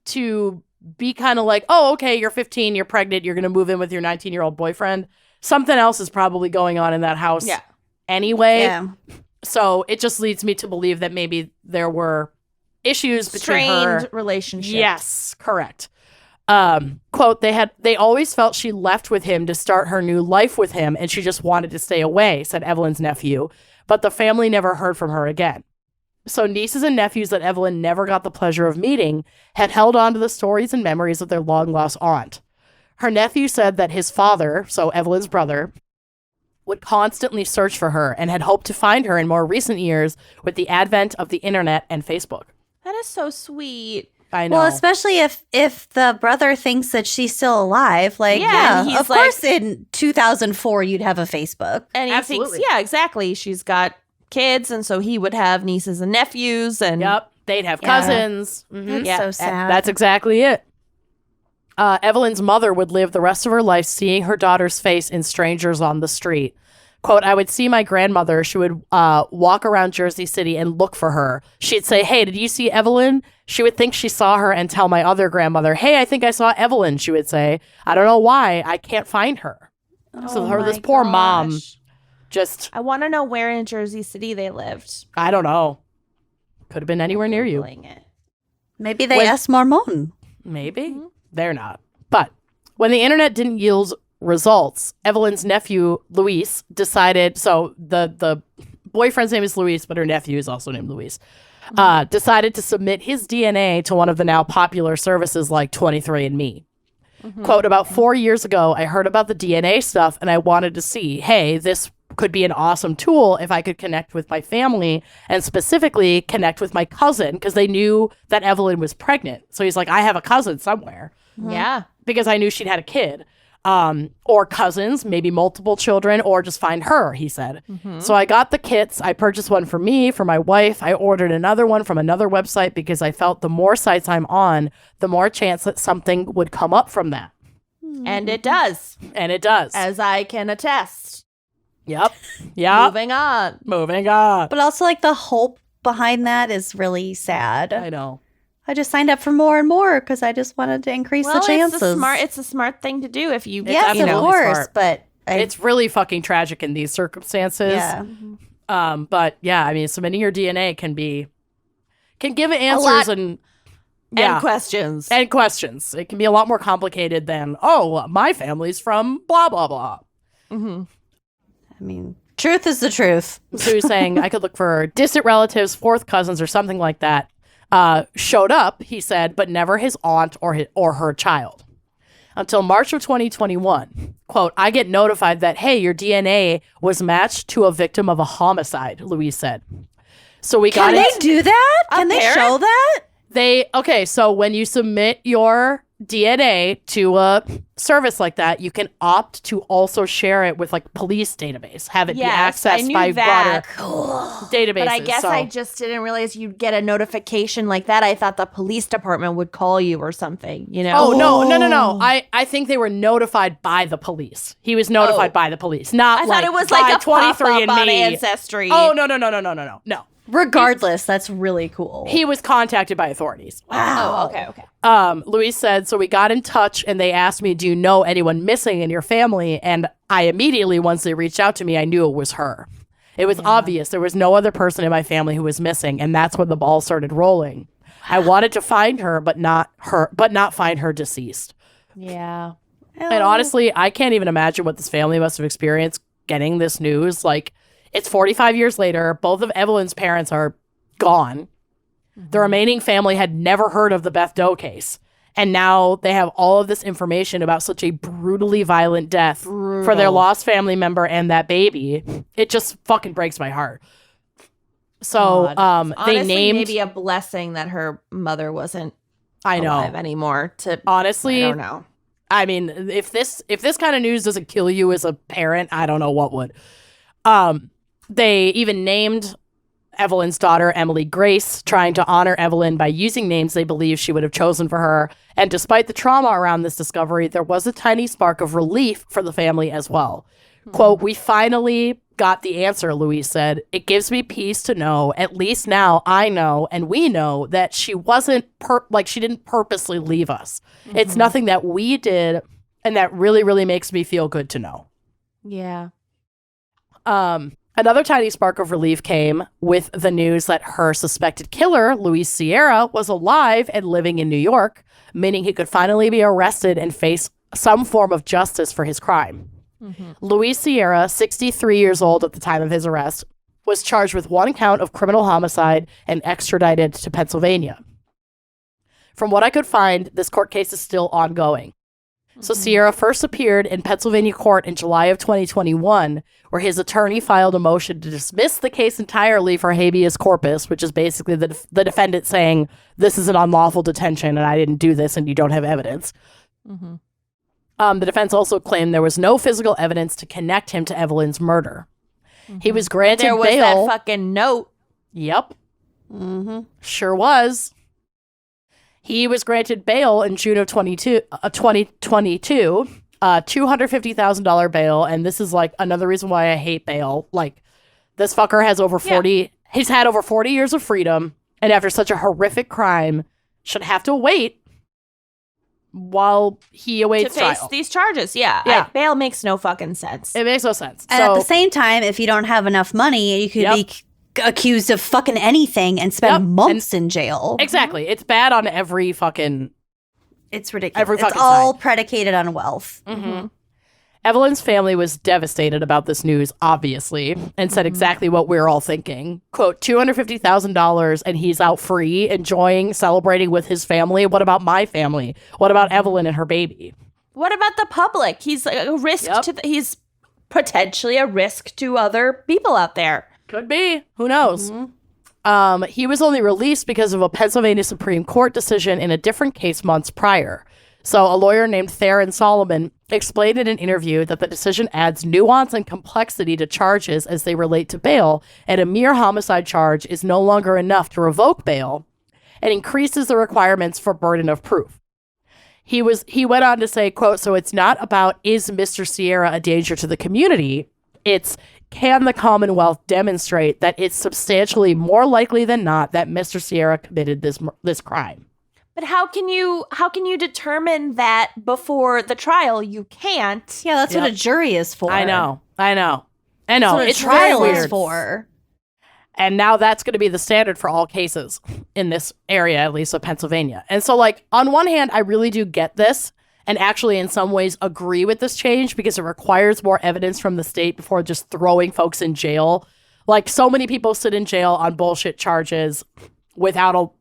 to be kind of like, oh, okay, you're 15, you're pregnant, you're going to move in with your 19-year-old boyfriend. Something else is probably going on in that house anyway. Yeah. So it just leads me to believe that maybe there were issues between her. Strained relationship. Yes, correct. Quote, they always felt she left with him to start her new life with him, and she just wanted to stay away, said Evelyn's nephew. But the family never heard from her again. So nieces and nephews that Evelyn never got the pleasure of meeting had held on to the stories and memories of their long-lost aunt. Her nephew said that his father, so Evelyn's brother, would constantly search for her and had hoped to find her in more recent years with the advent of the internet and Facebook. That is so sweet. I know. Well, especially if the brother thinks that she's still alive, Yeah, and he's of course in 2004 you'd have a Facebook. And he Absolutely. thinks, yeah, exactly. She's got kids, and so he would have nieces and nephews. And Yep. They'd have Yeah. cousins. Mhm. That's so sad. That's exactly it. Evelyn's mother would live the rest of her life seeing her daughter's face in strangers on the street. Quote, I would see my grandmother. She would walk around Jersey City and look for her. She'd say, hey, did you see Evelyn? She would think she saw her and tell my other grandmother, hey, I think I saw Evelyn, she would say. I don't know why. I can't find her. So this poor mom just, I want to know where in Jersey City they lived. I don't know. Could have been anywhere near you. Googling it. Maybe they When- asked Marmon. Maybe. They're not. But when the internet didn't yield results, Evelyn's nephew, Luis, decided, so the boyfriend's name is Luis, but her nephew is also named Luis, decided to submit his DNA to one of the now popular services like 23andMe. Quote, about 4 years ago, I heard about the DNA stuff and I wanted to see, hey, this could be an awesome tool if I could connect with my family and specifically connect with my cousin because they knew that Evelyn was pregnant. So he's like, I have a cousin somewhere Yeah. because I knew she'd had a kid. Or cousins, maybe multiple children, or just find her, he said. So I got the kits. I purchased one for me, for my wife. I ordered another one from another website because I felt the more sites I'm on, the more chance that something would come up from that. And it does, And it does. as I can attest. Yep. Yep. Moving on. Moving on. But also, like, the hope behind that is really sad. I know. I just signed up for more and more because I just wanted to increase the chances. It's a smart thing to do if you Yes, absolutely of course, smart. but It's really fucking tragic in these circumstances. yeah. But yeah, I mean, submitting your DNA can give answers and And questions. And questions. It can be a lot more complicated than, oh, my family's from blah, blah, blah. Mm-hmm. I mean, truth is the truth. So he's saying I could look for distant relatives, fourth cousins, or something like that. Showed up, he said, but never his aunt or her child. Until March of 2021, quote, I get notified that, hey, your DNA was matched to a victim of a homicide, Louise said. So we got Can they do that? Can they show that? So when you submit your DNA to a service like that, you can opt to also share it with like police database, have it be accessed by broader databases. But I guess I just didn't realize you'd get a notification like that. I thought the police department would call you or something, you know? Oh, no. I think they were notified by the police. He was notified by the police, not I like thought it was like a 23andMe pop-up on Ancestry. Oh, no. Regardless, that's really cool. He was contacted by authorities. Wow. Oh, okay. Louise said, so we got in touch and they asked me, do you know anyone missing in your family? And I immediately, once they reached out to me, I knew it was her. It was obvious. There was no other person in my family who was missing. And that's when the ball started rolling. I wanted to find her, but not find her deceased. Yeah. And honestly, I can't even imagine what this family must have experienced getting this news. Like, it's 45 years later. Both of Evelyn's parents are gone. The remaining family had never heard of the Beth Doe case. And now they have all of this information about such a brutally violent death for their lost family member and that baby. It just fucking breaks my heart. So Honestly, they named... maybe a blessing that her mother wasn't I know. alive anymore. Honestly, I don't know. I mean, if this kind of news doesn't kill you as a parent, I don't know what would. They even named Evelyn's daughter Emily Grace, trying to honor Evelyn by using names they believe she would have chosen for her. And despite the trauma around this discovery, there was a tiny spark of relief for the family as well. Quote, we finally got the answer, Louise said. It gives me peace to know, at least now I know, and we know, that she wasn't, she didn't purposely leave us. It's nothing that we did, and that really, really makes me feel good to know. Yeah. Another tiny spark of relief came with the news that her suspected killer, Luis Sierra, was alive and living in New York, meaning he could finally be arrested and face some form of justice for his crime. Luis Sierra, 63 years old at the time of his arrest, was charged with one count of criminal homicide and extradited to Pennsylvania. From what I could find, this court case is still ongoing. So Sierra first appeared in Pennsylvania court in July of 2021, where his attorney filed a motion to dismiss the case entirely for habeas corpus, which is basically the defendant saying, this is an unlawful detention and I didn't do this and you don't have evidence. The defense also claimed there was no physical evidence to connect him to Evelyn's murder. He was granted There was bail. that fucking note. Yep. Sure was. He was granted bail in June of 2022, $250,000 bail. And this is like another reason why I hate bail. Like, this fucker has over 40, he's had over 40 years of freedom. And after such a horrific crime, should have to wait while he awaits To face trial. these charges. Yeah. Bail makes no fucking sense. It makes no sense. And at the same time, if you don't have enough money, you could be accused of fucking anything and spend months in jail. Exactly. It's bad on every fucking... It's ridiculous. Every it's fucking all side. predicated on wealth. Evelyn's family was devastated about this news, obviously, and said exactly what we're all thinking. Quote, $250,000 and he's out free, enjoying, celebrating with his family. What about my family? What about Evelyn and her baby? What about the public? He's a risk he's potentially a risk to other people out there. Could be. Who knows? He was only released because of a Pennsylvania Supreme Court decision in a different case months prior. So a lawyer named Theron Solomon explained in an interview that the decision adds nuance and complexity to charges as they relate to bail, and a mere homicide charge is no longer enough to revoke bail, and increases the requirements for burden of proof. He went on to say, quote, so it's not about is Mr. Sierra a danger to the community, it's can the Commonwealth demonstrate that it's substantially more likely than not that Mr. Sierra committed this crime? But how can you determine that before the trial? You can't. Yeah, that's what a jury is for. I know. That's what It's a trial really is weird. for. And now that's going to be the standard for all cases in this area, at least of Pennsylvania. And so, like, on one hand, I really do get this and actually in some ways agree with this change because it requires more evidence from the state before just throwing folks in jail. Like, so many people sit in jail on bullshit charges without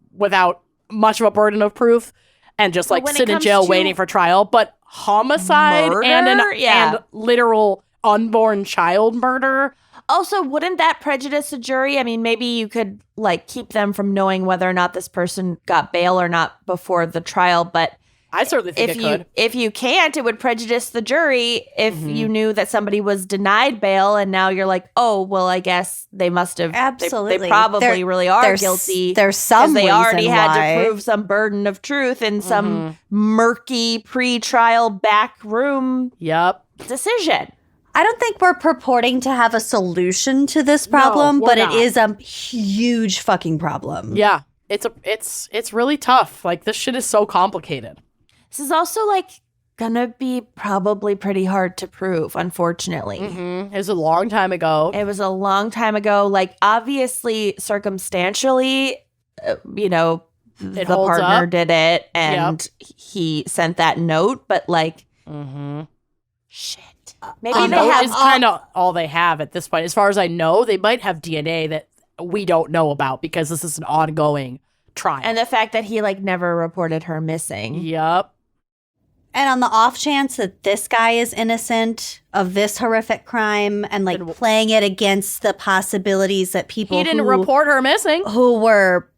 much of a burden of proof and just, like, sit in jail waiting for trial. But homicide and literal unborn child murder... Also, wouldn't that prejudice a jury? I mean, maybe you could, like, keep them from knowing whether or not this person got bail or not before the trial, but I certainly think it could. If you can't, it would prejudice the jury if you knew that somebody was denied bail and now you're like, oh, well, I guess they must have. Absolutely. They probably really are guilty. There's some they reason already had why. to prove some burden of truth in some murky pre-trial backroom decision. I don't think we're purporting to have a solution to this problem, but it is a huge fucking problem. Yeah. It's really tough. Like, this shit is so complicated. This is also, like, gonna be probably pretty hard to prove, unfortunately. It was a long time ago. Like, obviously, circumstantially, the partner did it and he sent that note, but, like, shit. Maybe the they note have is kind of all they have at this point. As far as I know, they might have DNA that we don't know about because this is an ongoing trial. And the fact that he, like, never reported her missing. Yep. And on the off chance that this guy is innocent of this horrific crime and, like, playing it against the possibilities that people he didn't report her missing, who were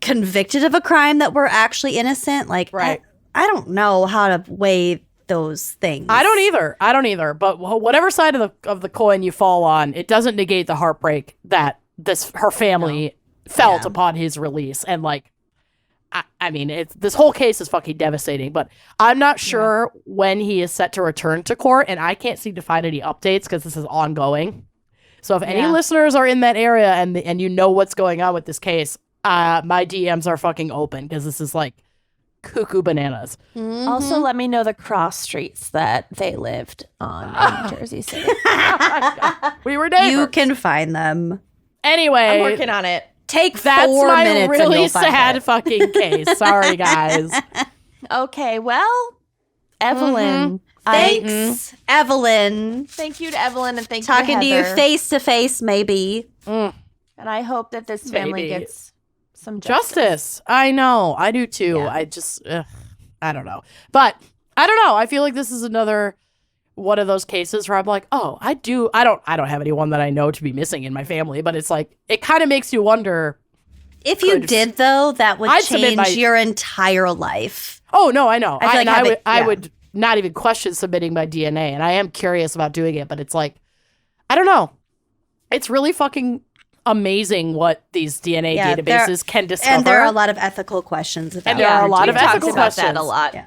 convicted of a crime that were actually innocent. Like, right. I don't know how to weigh those things. I don't either. But whatever side of the coin you fall on, it doesn't negate the heartbreak that her family felt upon his release. And, like, I mean, this whole case is fucking devastating. But I'm not sure when he is set to return to court, and I can't seem to find any updates because this is ongoing. So if any listeners are in that area and you know what's going on with this case, my DMs are fucking open because this is, like, cuckoo bananas. Also, let me know the cross streets that they lived on in Jersey City. We were neighbors. You can find them. Anyway, I'm working on it. Take that's 4 my minutes really and you'll find sad it. fucking case. Sorry, guys. Okay, well, Evelyn. Thanks, Evelyn. Thank you to Evelyn and thank Talking you to Heather. you face to face, maybe. And I hope that this family Maybe. gets some justice. I know. I do too. Yeah. I just, I don't know. But I don't know. I feel like this is another one of those cases where I'm like, oh, I don't have anyone that I know to be missing in my family, but it's like, it kind of makes you wonder. If you did, though, that would I'd submit change your entire life. Oh, no, I know. I feel like I would not even question submitting my DNA, and I am curious about doing it, but it's like, I don't know. It's really fucking amazing what these DNA databases can discover. And there are a lot of ethical questions about And there are a lot of ethical about questions. that a lot. Yeah.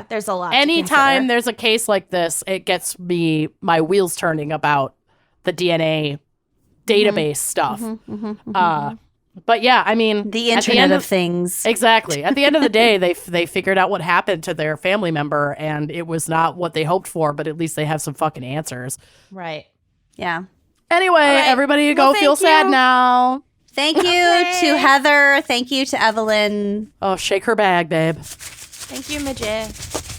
There's a lot. Anytime there's a case like this, it gets my wheels turning about the DNA database stuff. But yeah, I mean, the Internet of Things. Exactly. At the end of the day, they figured out what happened to their family member, and it was not what they hoped for, but at least they have some fucking answers. Right. Yeah. Anyway, everybody go feel sad now. Thank you to Heather. Thank you to Evelyn. Oh, shake her bag, babe. Thank you, Midget.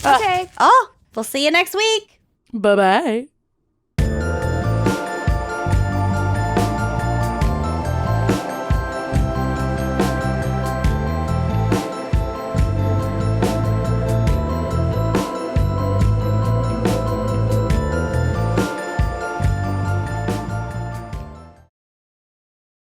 Okay. Oh, we'll see you next week. Bye-bye.